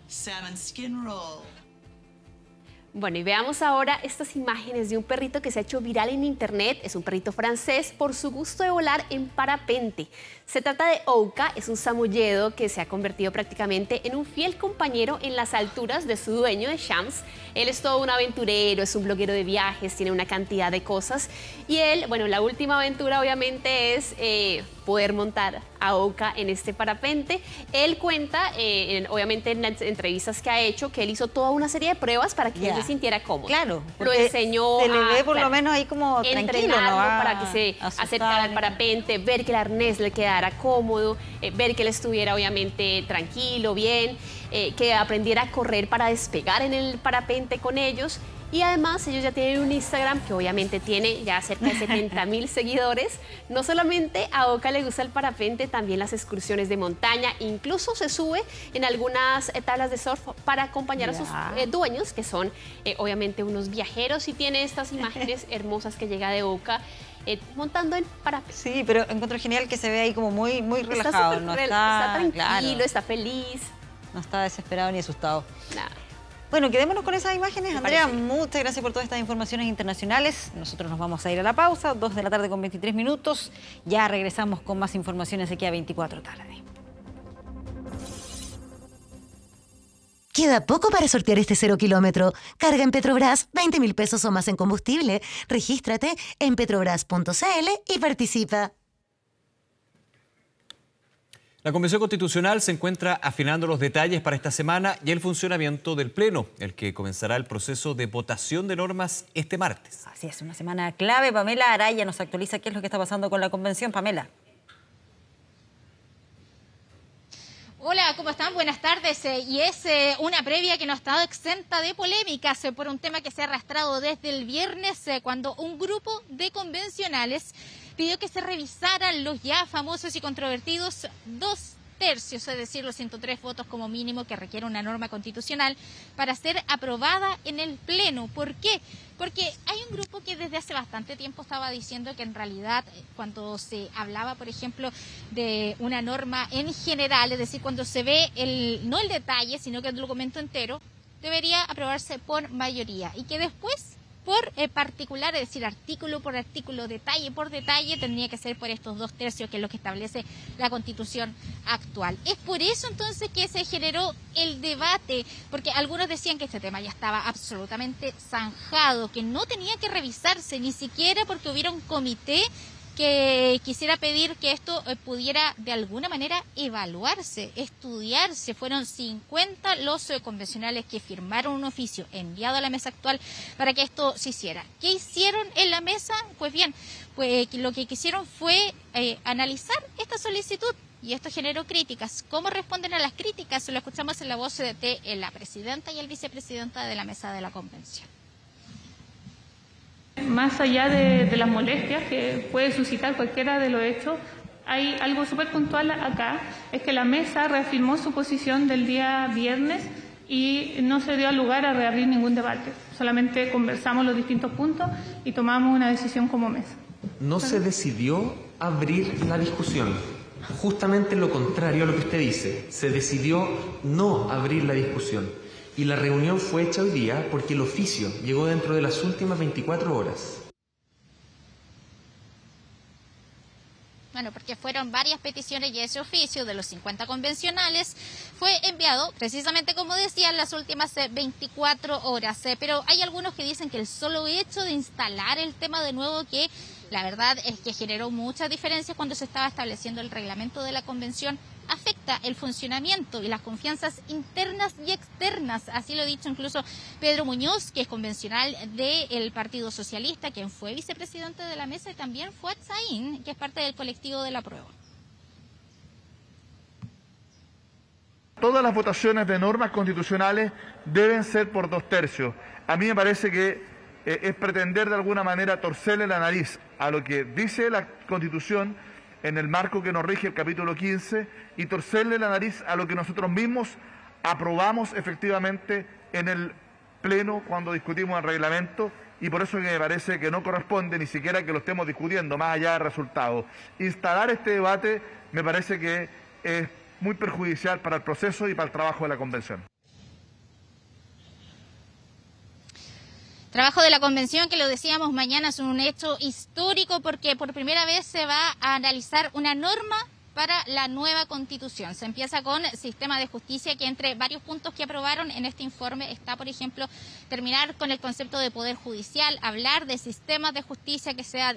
Salmon skin roll. Bueno, y veamos ahora estas imágenes de un perrito que se ha hecho viral en internet. Es un perrito francés por su gusto de volar en parapente. Se trata de Ouka, es un samoyedo que se ha convertido prácticamente en un fiel compañero en las alturas de su dueño, de Shams. Él es todo un aventurero, es un bloguero de viajes, tiene una cantidad de cosas. Y él, bueno, la última aventura obviamente es poder montar a Ouka en este parapente. Él cuenta, obviamente en las entrevistas que ha hecho, que él hizo toda una serie de pruebas para que él se sintiera cómodo. Claro. Lo enseñó se le ve por lo menos ahí como tranquilo, ¿no? Para que se acercara al parapente, ver que el arnés le quedara cómodo, ver que él estuviera obviamente tranquilo, bien, que aprendiera a correr para despegar en el parapente con ellos. Y además ellos ya tienen un Instagram que obviamente tiene ya cerca de 70,000 seguidores. No solamente a Ouka le gusta el parapente, también las excursiones de montaña. Incluso se sube en algunas tablas de surf para acompañar a sus dueños, que son obviamente unos viajeros. Y tiene estas imágenes hermosas que llega de Ouka montando en parapente. Sí, pero encuentro genial que se ve ahí como muy relajado. Está tranquilo, está feliz. No está desesperado ni asustado. Nada. Bueno, quedémonos con esas imágenes. Andrea, muchas gracias por todas estas informaciones internacionales. Nosotros nos vamos a ir a la pausa, 2 de la tarde con 23 minutos. Ya regresamos con más informaciones aquí a 24 tarde. Queda poco para sortear este 0 kilómetro. Carga en Petrobras 20.000 pesos o más en combustible. Regístrate en petrobras.cl y participa. La Convención Constitucional se encuentra afinando los detalles para esta semana y el funcionamiento del Pleno, el que comenzará el proceso de votación de normas este martes. Así es, una semana clave. Pamela Araya nos actualiza qué es lo que está pasando con la Convención. Pamela. Hola, ¿cómo están? Buenas tardes. Y es una previa que no ha estado exenta de polémicas por un tema que se ha arrastrado desde el viernes, cuando un grupo de convencionales pidió que se revisaran los ya famosos y controvertidos 2/3, es decir, los 103 votos como mínimo que requiere una norma constitucional para ser aprobada en el Pleno. ¿Por qué? Porque hay un grupo que desde hace bastante tiempo estaba diciendo que en realidad cuando se hablaba, por ejemplo, de una norma en general, es decir, cuando se ve no el detalle, sino que el documento entero, debería aprobarse por mayoría y que después por particular, es decir, artículo por artículo, detalle por detalle, tendría que ser por estos 2/3, que es lo que establece la Constitución actual. Es por eso entonces que se generó el debate, porque algunos decían que este tema ya estaba absolutamente zanjado, que no tenía que revisarse, ni siquiera porque hubiera un comité que quisiera pedir que esto pudiera de alguna manera evaluarse, estudiarse. Fueron 50 los convencionales que firmaron un oficio enviado a la mesa actual para que esto se hiciera. ¿Qué hicieron en la mesa? Pues bien, pues lo que quisieron fue analizar esta solicitud. Y esto generó críticas. ¿Cómo responden a las críticas? Lo escuchamos en la voz de la presidenta y el vicepresidenta de la mesa de la convención. Más allá de las molestias que puede suscitar cualquiera de los hechos, hay algo súper puntual acá, es que la mesa reafirmó su posición del día viernes y no se dio lugar a reabrir ningún debate. Solamente conversamos los distintos puntos y tomamos una decisión como mesa. No se decidió abrir la discusión. Justamente lo contrario a lo que usted dice. Se decidió no abrir la discusión. Y la reunión fue hecha hoy día porque el oficio llegó dentro de las últimas 24 horas. Bueno, porque fueron varias peticiones y ese oficio de los 50 convencionales fue enviado, precisamente como decía, en las últimas 24 horas. Pero hay algunos que dicen que el solo hecho de instalar el tema de nuevo, que la verdad es que generó muchas diferencias cuando se estaba estableciendo el reglamento de la convención, afecta el funcionamiento y las confianzas internas y externas. Así lo ha dicho incluso Pedro Muñoz, que es convencional del Partido Socialista, quien fue vicepresidente de la mesa, y también Fuad Saín, que es parte del colectivo de la prueba. Todas las votaciones de normas constitucionales deben ser por 2/3. A mí me parece que es pretender de alguna manera torcerle la nariz a lo que dice la Constitución en el marco que nos rige el capítulo 15 y torcerle la nariz a lo que nosotros mismos aprobamos efectivamente en el Pleno cuando discutimos el reglamento, y por eso que me parece que no corresponde ni siquiera que lo estemos discutiendo, más allá del resultado. Instalar este debate me parece que es muy perjudicial para el proceso y para el trabajo de la convención. Trabajo de la convención, que lo decíamos mañana, es un hecho histórico porque por primera vez se va a analizar una norma para la nueva Constitución. Se empieza con sistema de justicia, que entre varios puntos que aprobaron en este informe está, por ejemplo, terminar con el concepto de poder judicial, hablar de sistemas de justicia que sea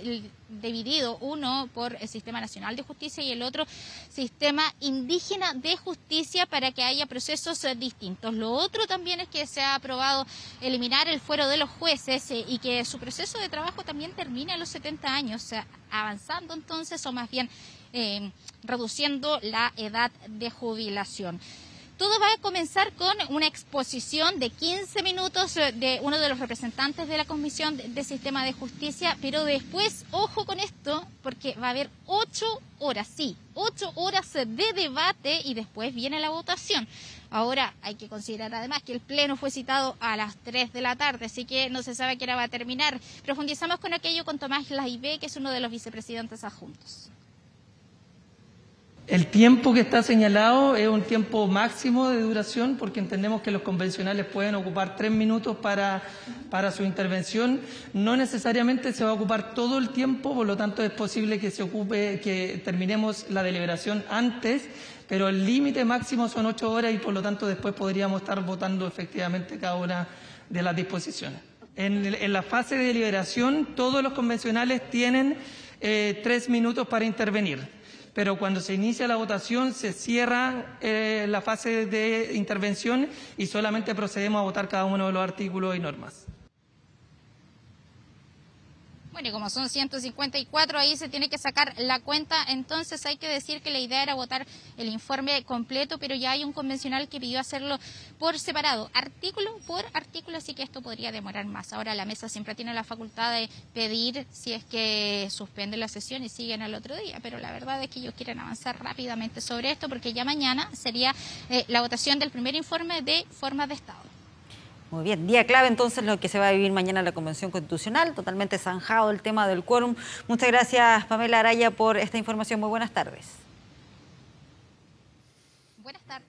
dividido, uno por el Sistema Nacional de Justicia y el otro Sistema Indígena de Justicia, para que haya procesos distintos. Lo otro también es que se ha aprobado eliminar el fuero de los jueces y que su proceso de trabajo también termine a los 70 años, avanzando entonces, o más bien reduciendo la edad de jubilación. Todo va a comenzar con una exposición de 15 minutos de uno de los representantes de la Comisión de Sistema de Justicia, pero después, ojo con esto, porque va a haber 8 horas, sí, 8 horas de debate y después viene la votación. Ahora hay que considerar además que el Pleno fue citado a las 3 de la tarde, así que no se sabe a qué hora va a terminar. Profundizamos con aquello con Tomás Laibé, que es uno de los vicepresidentes adjuntos. El tiempo que está señalado es un tiempo máximo de duración, porque entendemos que los convencionales pueden ocupar 3 minutos para su intervención. No necesariamente se va a ocupar todo el tiempo, por lo tanto es posible que terminemos la deliberación antes, pero el límite máximo son 8 horas y por lo tanto después podríamos estar votando efectivamente cada una de las disposiciones. En la fase de deliberación todos los convencionales tienen 3 minutos para intervenir. Pero cuando se inicia la votación se cierra la fase de intervención y solamente procedemos a votar cada uno de los artículos y normas. Bueno, y como son 154, ahí se tiene que sacar la cuenta. Entonces hay que decir que la idea era votar el informe completo, pero ya hay un convencional que pidió hacerlo por separado, artículo por artículo, así que esto podría demorar más. Ahora la mesa siempre tiene la facultad de pedir si es que suspende la sesión y siguen al otro día, pero la verdad es que ellos quieren avanzar rápidamente sobre esto, porque ya mañana sería la votación del primer informe de formas de Estado. Muy bien, día clave entonces lo que se va a vivir mañana en la Convención Constitucional, totalmente zanjado el tema del quórum. Muchas gracias, Pamela Araya, por esta información. Muy buenas tardes. Buenas tardes.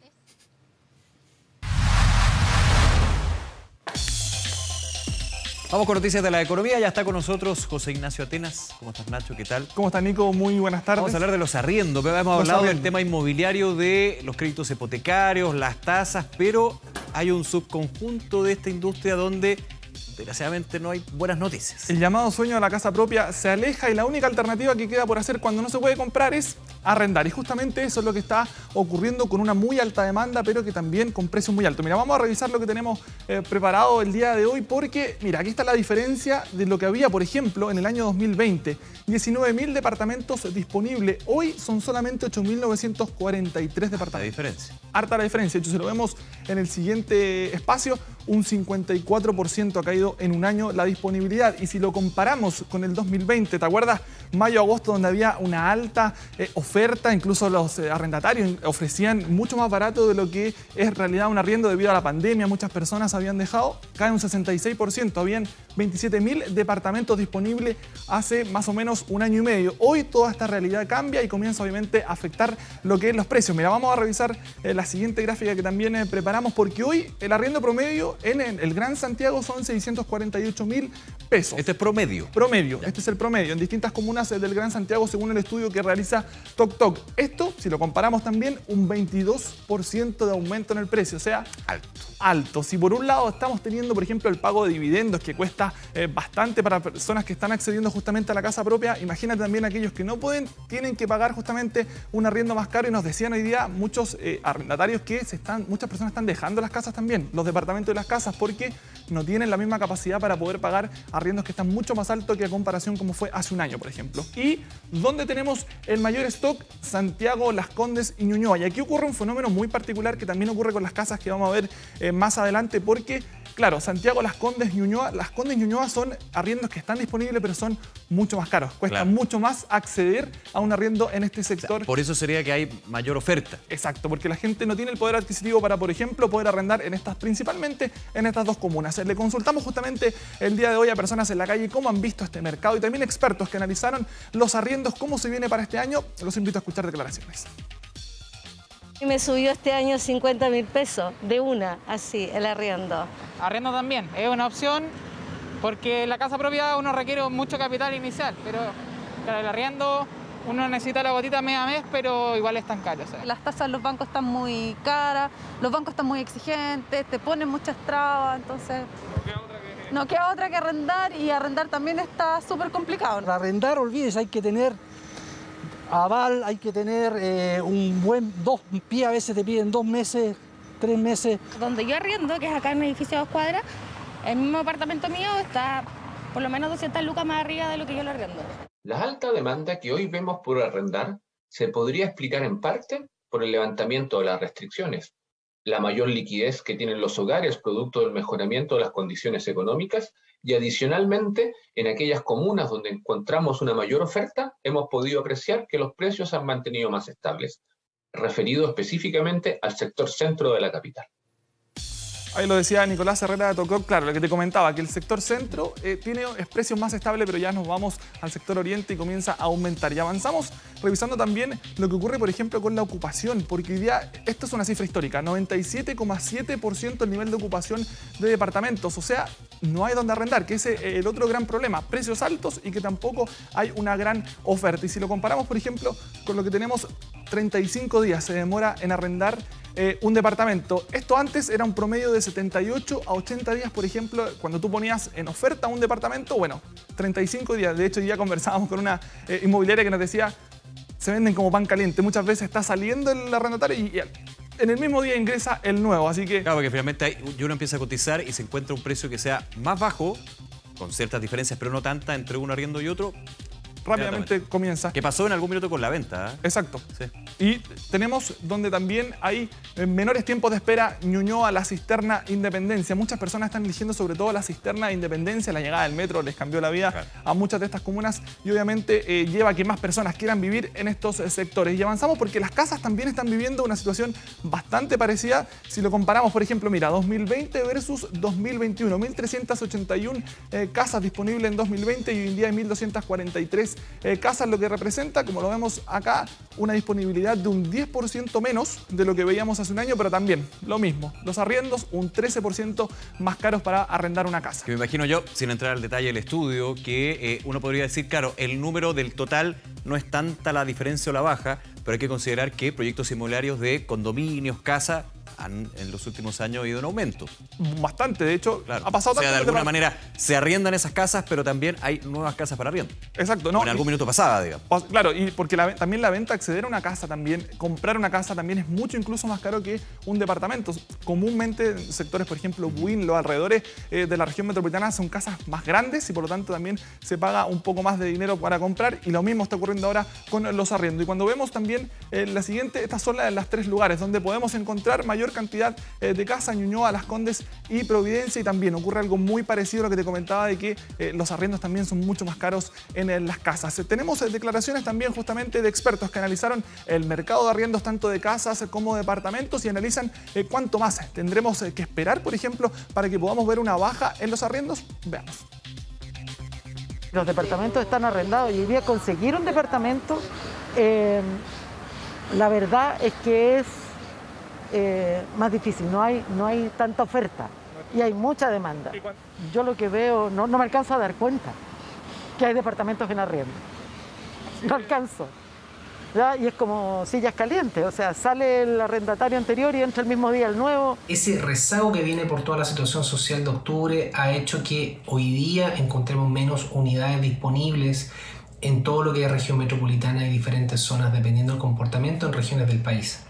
Vamos con noticias de la economía. Ya está con nosotros José Ignacio Atenas. ¿Cómo estás, Nacho? ¿Qué tal? ¿Cómo estás, Nico? Muy buenas tardes. Vamos a hablar de los arriendos. Hemos hablado del tema inmobiliario, de los créditos hipotecarios, las tasas, pero hay un subconjunto de esta industria donde desgraciadamente no hay buenas noticias. El llamado sueño de la casa propia se aleja y la única alternativa que queda por hacer cuando no se puede comprar es arrendar. Y justamente eso es lo que está ocurriendo con una muy alta demanda, pero que también con precios muy altos. Mira, vamos a revisar lo que tenemos preparado el día de hoy, porque, mira, aquí está la diferencia de lo que había, por ejemplo, en el año 2020. 19.000 departamentos disponibles. Hoy son solamente 8.943 departamentos. Harta diferencia. Harta la diferencia. De hecho, si lo vemos en el siguiente espacio, un 54% ha caído en un año la disponibilidad. Y si lo comparamos con el 2020, ¿te acuerdas? Mayo-agosto, donde había una alta oferta, incluso los arrendatarios ofrecían mucho más barato de lo que es en realidad un arriendo debido a la pandemia. Muchas personas habían dejado, cae un 66%. Habían 27.000 departamentos disponibles hace más o menos un año y medio. Hoy toda esta realidad cambia y comienza obviamente a afectar lo que es los precios. Mira, vamos a revisar la siguiente gráfica que también preparamos, porque hoy el arriendo promedio en el Gran Santiago son 648.000 pesos. Este es promedio. Promedio, este es el promedio en distintas comunas del Gran Santiago según el estudio que realiza TocToc. Esto, si lo comparamos también, un 22% de aumento en el precio, o sea, alto. Si por un lado estamos teniendo, por ejemplo, el pago de dividendos que cuesta bastante para personas que están accediendo justamente a la casa propia, imagínate también aquellos que no pueden, tienen que pagar justamente un arriendo más caro. Y nos decían hoy día muchos arrendatarios que muchas personas están dejando las casas también, los departamentos y las casas, porque no tienen la misma capacidad para poder pagar arriendos que están mucho más altos que a comparación como fue hace un año, por ejemplo. Y donde tenemos el mayor stock, Santiago, Las Condes y Ñuñoa. Y aquí ocurre un fenómeno muy particular que también ocurre con las casas que vamos a ver más adelante, porque claro, Santiago, Las Condes, Ñuñoa son arriendos que están disponibles, pero son mucho más caros. Cuesta mucho más acceder a un arriendo en este sector. O sea, por eso sería que hay mayor oferta. Exacto, porque la gente no tiene el poder adquisitivo para, por ejemplo, poder arrendar principalmente en estas dos comunas. Le consultamos justamente el día de hoy a personas en la calle cómo han visto este mercado y también expertos que analizaron los arriendos, cómo se viene para este año. Los invito a escuchar declaraciones. Me subió este año 50.000 pesos de una, así, el arriendo. Arriendo también, es una opción porque la casa propia uno requiere mucho capital inicial, pero para el arriendo uno necesita la gotita mes a mes, pero igual están caros. Las tasas de los bancos están muy caras, los bancos están muy exigentes, te ponen muchas trabas, entonces no queda otra que arrendar, y arrendar también está súper complicado. Para arrendar, olvídese, hay que tener aval, hay que tener un buen 2 pie, a veces te piden 2 meses, 3 meses. Donde yo arriendo, que es acá en un edificio de 2 cuadras, el mismo apartamento mío está por lo menos 200 lucas más arriba de lo que yo lo arriendo. La alta demanda que hoy vemos por arrendar se podría explicar en parte por el levantamiento de las restricciones, la mayor liquidez que tienen los hogares producto del mejoramiento de las condiciones económicas y adicionalmente en aquellas comunas donde encontramos una mayor oferta hemos podido apreciar que los precios se han mantenido más estables, referido específicamente al sector centro de la capital. Ahí lo decía Nicolás Herrera, tocó, claro, lo que te comentaba, que el sector centro tiene precios más estables, pero ya nos vamos al sector oriente y comienza a aumentar. Y avanzamos revisando también lo que ocurre, por ejemplo, con la ocupación, porque hoy día, esto es una cifra histórica, 97,7% el nivel de ocupación de departamentos, o sea, no hay donde arrendar, que ese es el otro gran problema, precios altos y que tampoco hay una gran oferta. Y si lo comparamos, por ejemplo, con lo que tenemos, 35 días se demora en arrendar un departamento. Esto antes era un promedio de 78 a 80 días, por ejemplo, cuando tú ponías en oferta un departamento, bueno, 35 días. De hecho, ya conversábamos con una inmobiliaria que nos decía, se venden como pan caliente. Muchas veces está saliendo el arrendatario y en el mismo día ingresa el nuevo, así que... Claro, porque finalmente uno empieza a cotizar y se encuentra un precio que sea más bajo, con ciertas diferencias, pero no tantas, entre un arriendo y otro. Rápidamente comienza. Que pasó en algún minuto con la venta. Exacto. Sí. Y tenemos donde también hay menores tiempos de espera, Ñuñoa, La Cisterna, Independencia. Muchas personas están eligiendo sobre todo La Cisterna, Independencia. La llegada del metro les cambió la vida a muchas de estas comunas y obviamente lleva a que más personas quieran vivir en estos sectores. Y avanzamos porque las casas también están viviendo una situación bastante parecida. Si lo comparamos, por ejemplo, mira, 2020 versus 2021. 1.381 casas disponibles en 2020 y hoy en día hay 1.243 casas, lo que representa, como lo vemos acá, una disponibilidad de un 10% menos de lo que veíamos hace un año, pero también lo mismo, los arriendos un 13% más caros para arrendar una casa. Que me imagino yo, sin entrar al detalle del estudio, que uno podría decir, claro, el número del total no es tanta la diferencia o la baja, pero hay que considerar que proyectos inmobiliarios de condominios, casas, en los últimos años ha ido en aumento. Bastante, de hecho, claro. Ha pasado tanto. O sea, de alguna manera se arriendan esas casas, pero también hay nuevas casas para arriendo. Exacto. No, en algún minuto pasaba, digamos. Claro, y porque también la venta, acceder a una casa también, comprar una casa también es mucho incluso más caro que un departamento. Comúnmente en sectores, por ejemplo, Buin, los alrededores de la región metropolitana son casas más grandes y por lo tanto también se paga un poco más de dinero para comprar y lo mismo está ocurriendo ahora con los arriendos. Y cuando vemos también la siguiente, estas son las 3 lugares donde podemos encontrar mayor cantidad de casas, Ñuñoa, Las Condes y Providencia, y también ocurre algo muy parecido a lo que te comentaba de que los arriendos también son mucho más caros en las casas. Tenemos declaraciones también justamente de expertos que analizaron el mercado de arriendos tanto de casas como de departamentos y analizan cuánto más tendremos que esperar, por ejemplo, para que podamos ver una baja en los arriendos. Veamos. Los departamentos están arrendados y hoy día conseguir un departamento, la verdad es que es más difícil, no hay tanta oferta y hay mucha demanda. Yo lo que veo, no me alcanzo a dar cuenta que hay departamentos en arriendo. No alcanzo. ¿Ya? Y es como sillas calientes, o sea, sale el arrendatario anterior y entra el mismo día el nuevo. Ese rezago que viene por toda la situación social de octubre ha hecho que hoy día encontremos menos unidades disponibles en todo lo que es región metropolitana y diferentes zonas dependiendo del comportamiento en regiones del país.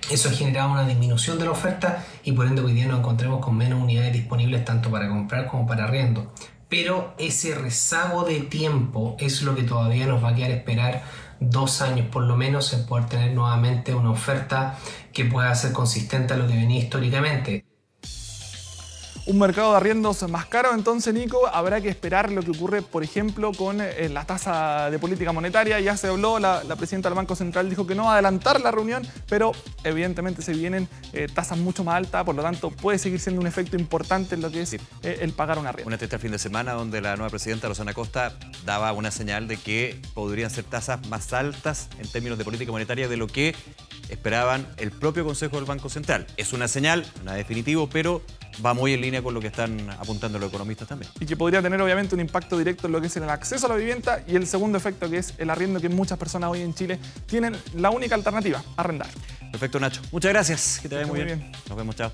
Eso ha generado una disminución de la oferta y por ende hoy día nos encontremos con menos unidades disponibles tanto para comprar como para arriendo. Pero ese rezago de tiempo es lo que todavía nos va a quedar esperar 2 años por lo menos en poder tener nuevamente una oferta que pueda ser consistente a lo que venía históricamente. un mercado de arriendos más caro. Entonces, Nico, habrá que esperar lo que ocurre, por ejemplo, con la tasa de política monetaria. Ya se habló, la presidenta del Banco Central dijo que no va a adelantar la reunión, pero evidentemente se vienen tasas mucho más altas, por lo tanto puede seguir siendo un efecto importante en lo que es el pagar un arriendo. Una este fin de semana donde la nueva presidenta Rosana Costa daba una señal de que podrían ser tasas más altas en términos de política monetaria de lo que esperaban el propio Consejo del Banco Central. Es una señal, nada definitivo, pero va muy en línea con lo que están apuntando los economistas también. Y que podría tener obviamente un impacto directo en lo que es el acceso a la vivienda y el segundo efecto, que es el arriendo, que muchas personas hoy en Chile tienen la única alternativa, arrendar. Perfecto, Nacho. Muchas gracias. Que te vaya muy bien. Nos vemos, chao.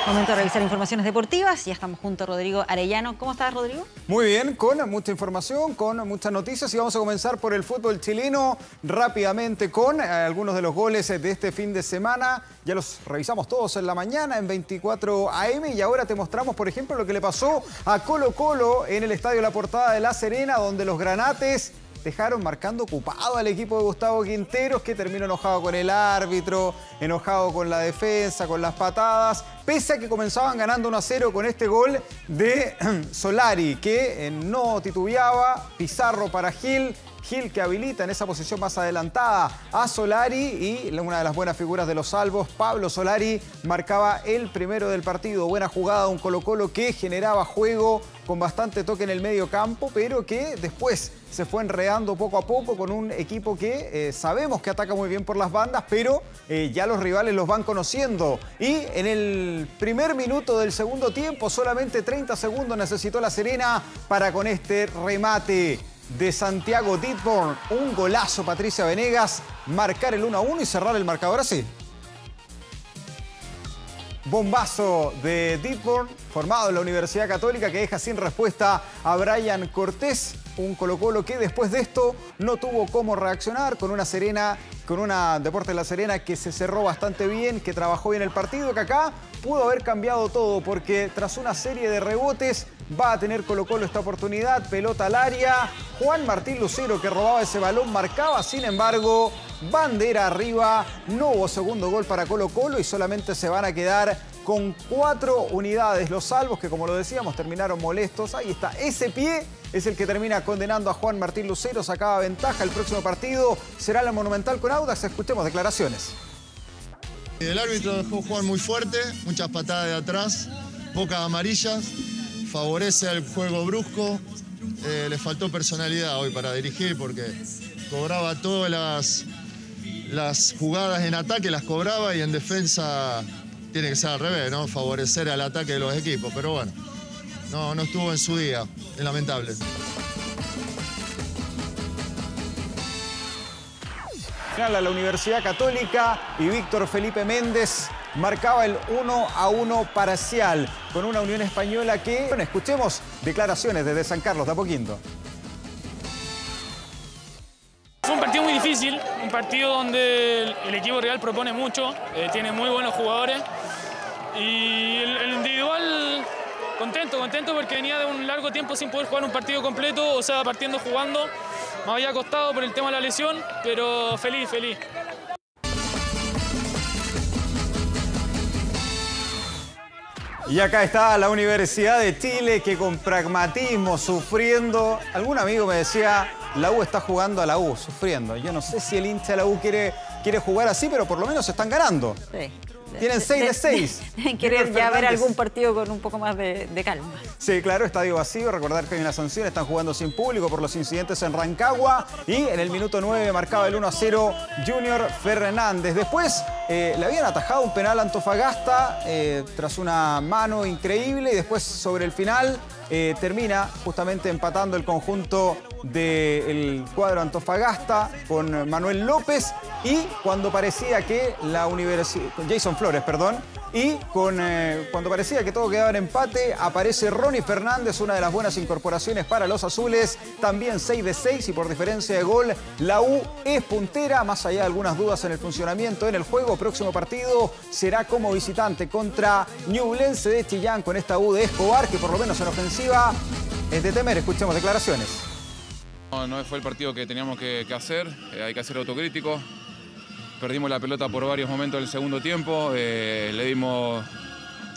Momento de revisar informaciones deportivas. Ya estamos junto a Rodrigo Arellano. ¿Cómo estás, Rodrigo? Muy bien, con mucha información, con muchas noticias. Y vamos a comenzar por el fútbol chileno rápidamente con algunos de los goles de este fin de semana. Ya los revisamos todos en la mañana en 24 AM. Y ahora te mostramos, por ejemplo, lo que le pasó a Colo-Colo en el Estadio La Portada de La Serena, donde los granates dejaron marcando ocupado al equipo de Gustavo Quinteros, que terminó enojado con el árbitro, enojado con la defensa, con las patadas, pese a que comenzaban ganando 1-0 con este gol de Solari, que no titubeaba. Pizarro para Gil que habilita en esa posición más adelantada a Solari, y una de las buenas figuras de los salvos, Pablo Solari, marcaba el primero del partido. Buena jugada, un Colo-Colo que generaba juego con bastante toque en el medio campo, pero que después se fue enredando poco a poco con un equipo que sabemos que ataca muy bien por las bandas, pero ya los rivales los van conociendo. Y en el primer minuto del segundo tiempo, solamente 30 segundos necesitó La Serena para, con este remate de Santiago Ditborn, un golazo, Patricia Venegas, marcar el 1-1 y cerrar el marcador así. Bombazo de Ditborn, formado en la Universidad Católica, que deja sin respuesta a Brian Cortés, un Colo-Colo que después de esto no tuvo cómo reaccionar, con una Deportes La Serena que se cerró bastante bien, que trabajó bien el partido, que acá pudo haber cambiado todo, porque tras una serie de rebotes va a tener Colo-Colo esta oportunidad, pelota al área, Juan Martín Lucero, que robaba ese balón, marcaba, sin embargo, bandera arriba, no hubo segundo gol para Colo-Colo y solamente se van a quedar con 4 unidades. Los salvos, que como lo decíamos, terminaron molestos. Ahí está, ese pie es el que termina condenando a Juan Martín Lucero, sacaba ventaja. El próximo partido será la Monumental con Audax. Escuchemos declaraciones. El árbitro dejó jugar muy fuerte, muchas patadas de atrás, pocas amarillas, favorece al juego brusco. Le faltó personalidad hoy para dirigir, porque cobraba todas las jugadas en ataque, las cobraba, y en defensa tiene que ser al revés, ¿no? Favorecer al ataque de los equipos, pero bueno, no estuvo en su día, es lamentable. Final a la Universidad Católica y Víctor Felipe Méndez marcaba el 1-1 parcial con una Unión Española que... Bueno, escuchemos declaraciones desde San Carlos de Apoquindo. Fue un partido muy difícil, un partido donde el equipo rival propone mucho, tiene muy buenos jugadores, y el individual contento porque venía de un largo tiempo sin poder jugar un partido completo, o sea, partiendo jugando. Me había costado por el tema de la lesión, pero feliz. Y acá está la Universidad de Chile, que con pragmatismo, sufriendo. Algún amigo me decía, la U está jugando a la U, sufriendo. Yo no sé si el hincha de la U quiere jugar así, pero por lo menos están ganando. Sí. Tienen 6 de 6. Querer ya ver algún partido con un poco más de calma. Sí, claro, estadio vacío. Recordar que hay una sanción, están jugando sin público por los incidentes en Rancagua. Y en el minuto 9 marcaba el 1-0 Junior Fernández. Después le habían atajado un penal a Antofagasta tras una mano increíble. Y después, sobre el final, termina justamente empatando el conjunto del cuadro Antofagasta con Manuel López. Y cuando parecía que la Universidad... Jason Flores, perdón. Y cuando parecía que todo quedaba en empate, aparece Ronnie Fernández, una de las buenas incorporaciones para los azules. También 6 de 6 y por diferencia de gol, la U es puntera. Más allá de algunas dudas en el funcionamiento en el juego, próximo partido será como visitante contra Ñublense de Chillán, con esta U de Escobar, que por lo menos en ofensiva es de temer. Escuchemos declaraciones. No fue el partido que teníamos que hacer, hay que ser autocríticos. Perdimos la pelota por varios momentos del segundo tiempo, le dimos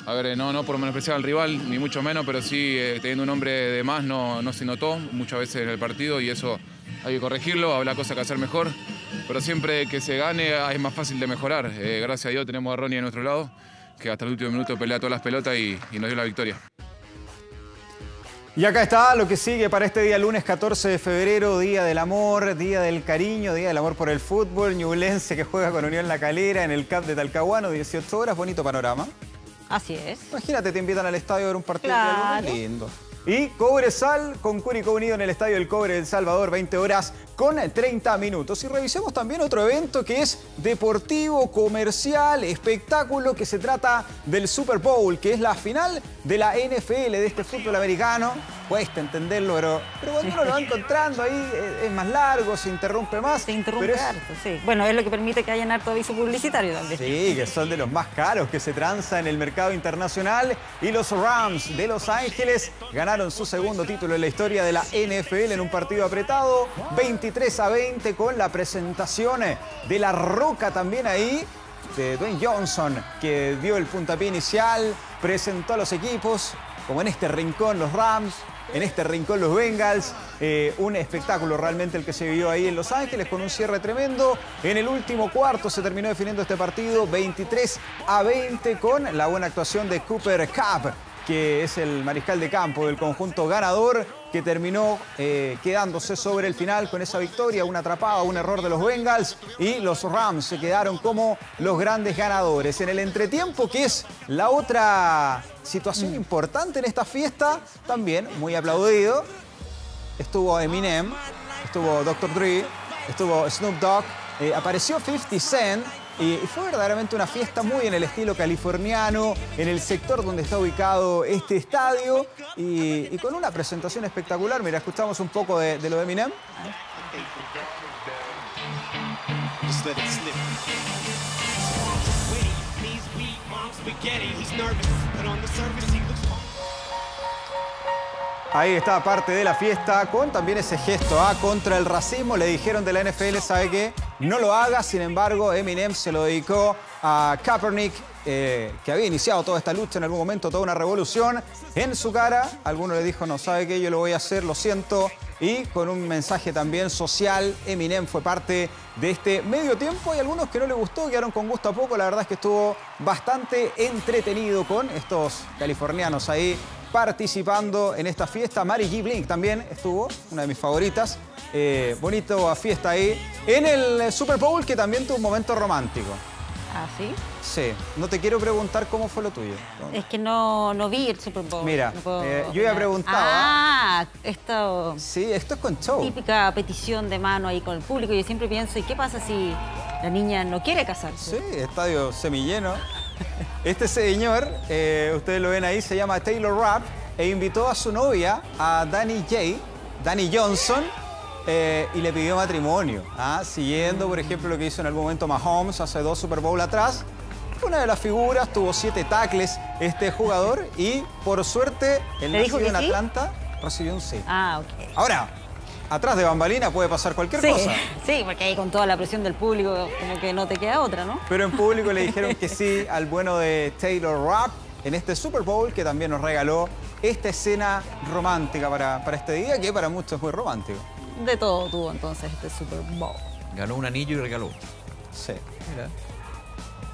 A ver, no por menospreciar al rival, ni mucho menos, pero sí teniendo un hombre de más no se notó muchas veces en el partido y eso hay que corregirlo, habrá cosas que hacer mejor, pero siempre que se gane es más fácil de mejorar. Gracias a Dios tenemos a Ronnie a nuestro lado, que hasta el último minuto pelea todas las pelotas y nos dio la victoria. Y acá está lo que sigue para este día lunes 14 de febrero, Día del Amor, Día del Cariño, Día del Amor por el Fútbol. Ñublense que juega con Unión La Calera en el CAP de Talcahuano, 18 horas, bonito panorama. Así es. Imagínate, te invitan al estadio a ver un partido Claro. lindo. Y Cobresal con Curicó Unido en el Estadio del Cobre del Salvador, 20 horas con 30 minutos. Y revisemos también otro evento que es deportivo, comercial, espectáculo, que se trata del Super Bowl, que es la final de la NFL, de este fútbol americano. Cuesta entenderlo, pero cuando uno lo va encontrando ahí es más largo, se interrumpe más. Se interrumpe pero es- harto, sí. Bueno, es lo que permite que hayan harto aviso publicitario también. Sí, que son de los más caros que se transa en el mercado internacional. Y los Rams de Los Ángeles ganaron su segundo título en la historia de la NFL en un partido apretado, 23-20, con la presentación de La Roca también ahí, de Dwayne Johnson, que dio el puntapié inicial, presentó a los equipos, como en este rincón los Rams, en este rincón los Bengals. Un espectáculo realmente el que se vivió ahí en Los Ángeles, con un cierre tremendo. En el último cuarto se terminó definiendo este partido 23-20 con la buena actuación de Cooper Kupp, que es el mariscal de campo del conjunto ganador, que terminó quedándose sobre el final con esa victoria, una atrapada, un error de los Bengals, y los Rams se quedaron como los grandes ganadores. En el entretiempo, que es la otra situación importante en esta fiesta, también muy aplaudido, estuvo Eminem, estuvo Dr. Dre, estuvo Snoop Dogg, apareció 50 Cent. Y fue verdaderamente una fiesta muy en el estilo californiano, en el sector donde está ubicado este estadio, y con una presentación espectacular. Mira, escuchamos un poco de lo de Eminem. Ahí está parte de la fiesta con también ese gesto contra el racismo. Le dijeron de la NFL, ¿sabe qué? No lo haga. Sin embargo, Eminem se lo dedicó a Kaepernick, que había iniciado toda esta lucha en algún momento, toda una revolución. En su cara, alguno le dijo, no, ¿sabe qué? Yo lo voy a hacer, lo siento. Y con un mensaje también social, Eminem fue parte de este medio tiempo. Hay algunos que no le gustó, quedaron con gusto a poco. La verdad es que estuvo bastante entretenido con estos californianos ahí participando en esta fiesta. Mary J. Blige también estuvo, una de mis favoritas. Bonito fiesta ahí. En el Super Bowl, que también tuvo un momento romántico. ¿Ah, sí? Sí. No te quiero preguntar cómo fue lo tuyo. Es que no vi el Super Bowl. Mira, No puedo yo ya opinar. preguntaba. Esto... Sí, esto es con show. Típica petición de mano ahí con el público. Yo siempre pienso, ¿y qué pasa si la niña no quiere casarse? Sí, estadio semilleno. Este señor, ustedes lo ven ahí, se llama Taylor Rapp, e invitó a su novia, a Dani Johnson, y le pidió matrimonio. Siguiendo, por ejemplo, lo que hizo en algún momento Mahomes hace 2 Super Bowl atrás. Fue una de las figuras, tuvo 7 tackles este jugador, y por suerte, el ¿Le dijo nacido en que sí? Atlanta recibió un sí. Ok. Ahora, atrás de bambalina puede pasar cualquier Sí, cosa. sí, porque ahí con toda la presión del público como que no te queda otra, ¿no? Pero en público le dijeron que sí al bueno de Taylor Rapp en este Super Bowl, que también nos regaló esta escena romántica para este día, que para muchos es muy romántico. De todo tuvo entonces este Super Bowl. Ganó un anillo y regaló. Sí. Mira.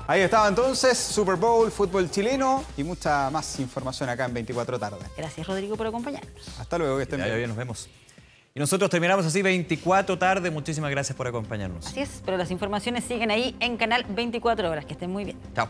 Ahí estaba entonces, Super Bowl, fútbol chileno y mucha más información acá en 24 tarde. Gracias, Rodrigo, por acompañarnos. Hasta luego, que estén Ya, bien. bien, nos vemos. Y nosotros terminamos así 24 tarde. Muchísimas gracias por acompañarnos. Así es, pero las informaciones siguen ahí en Canal 24 Horas. Que estén muy bien. Chao.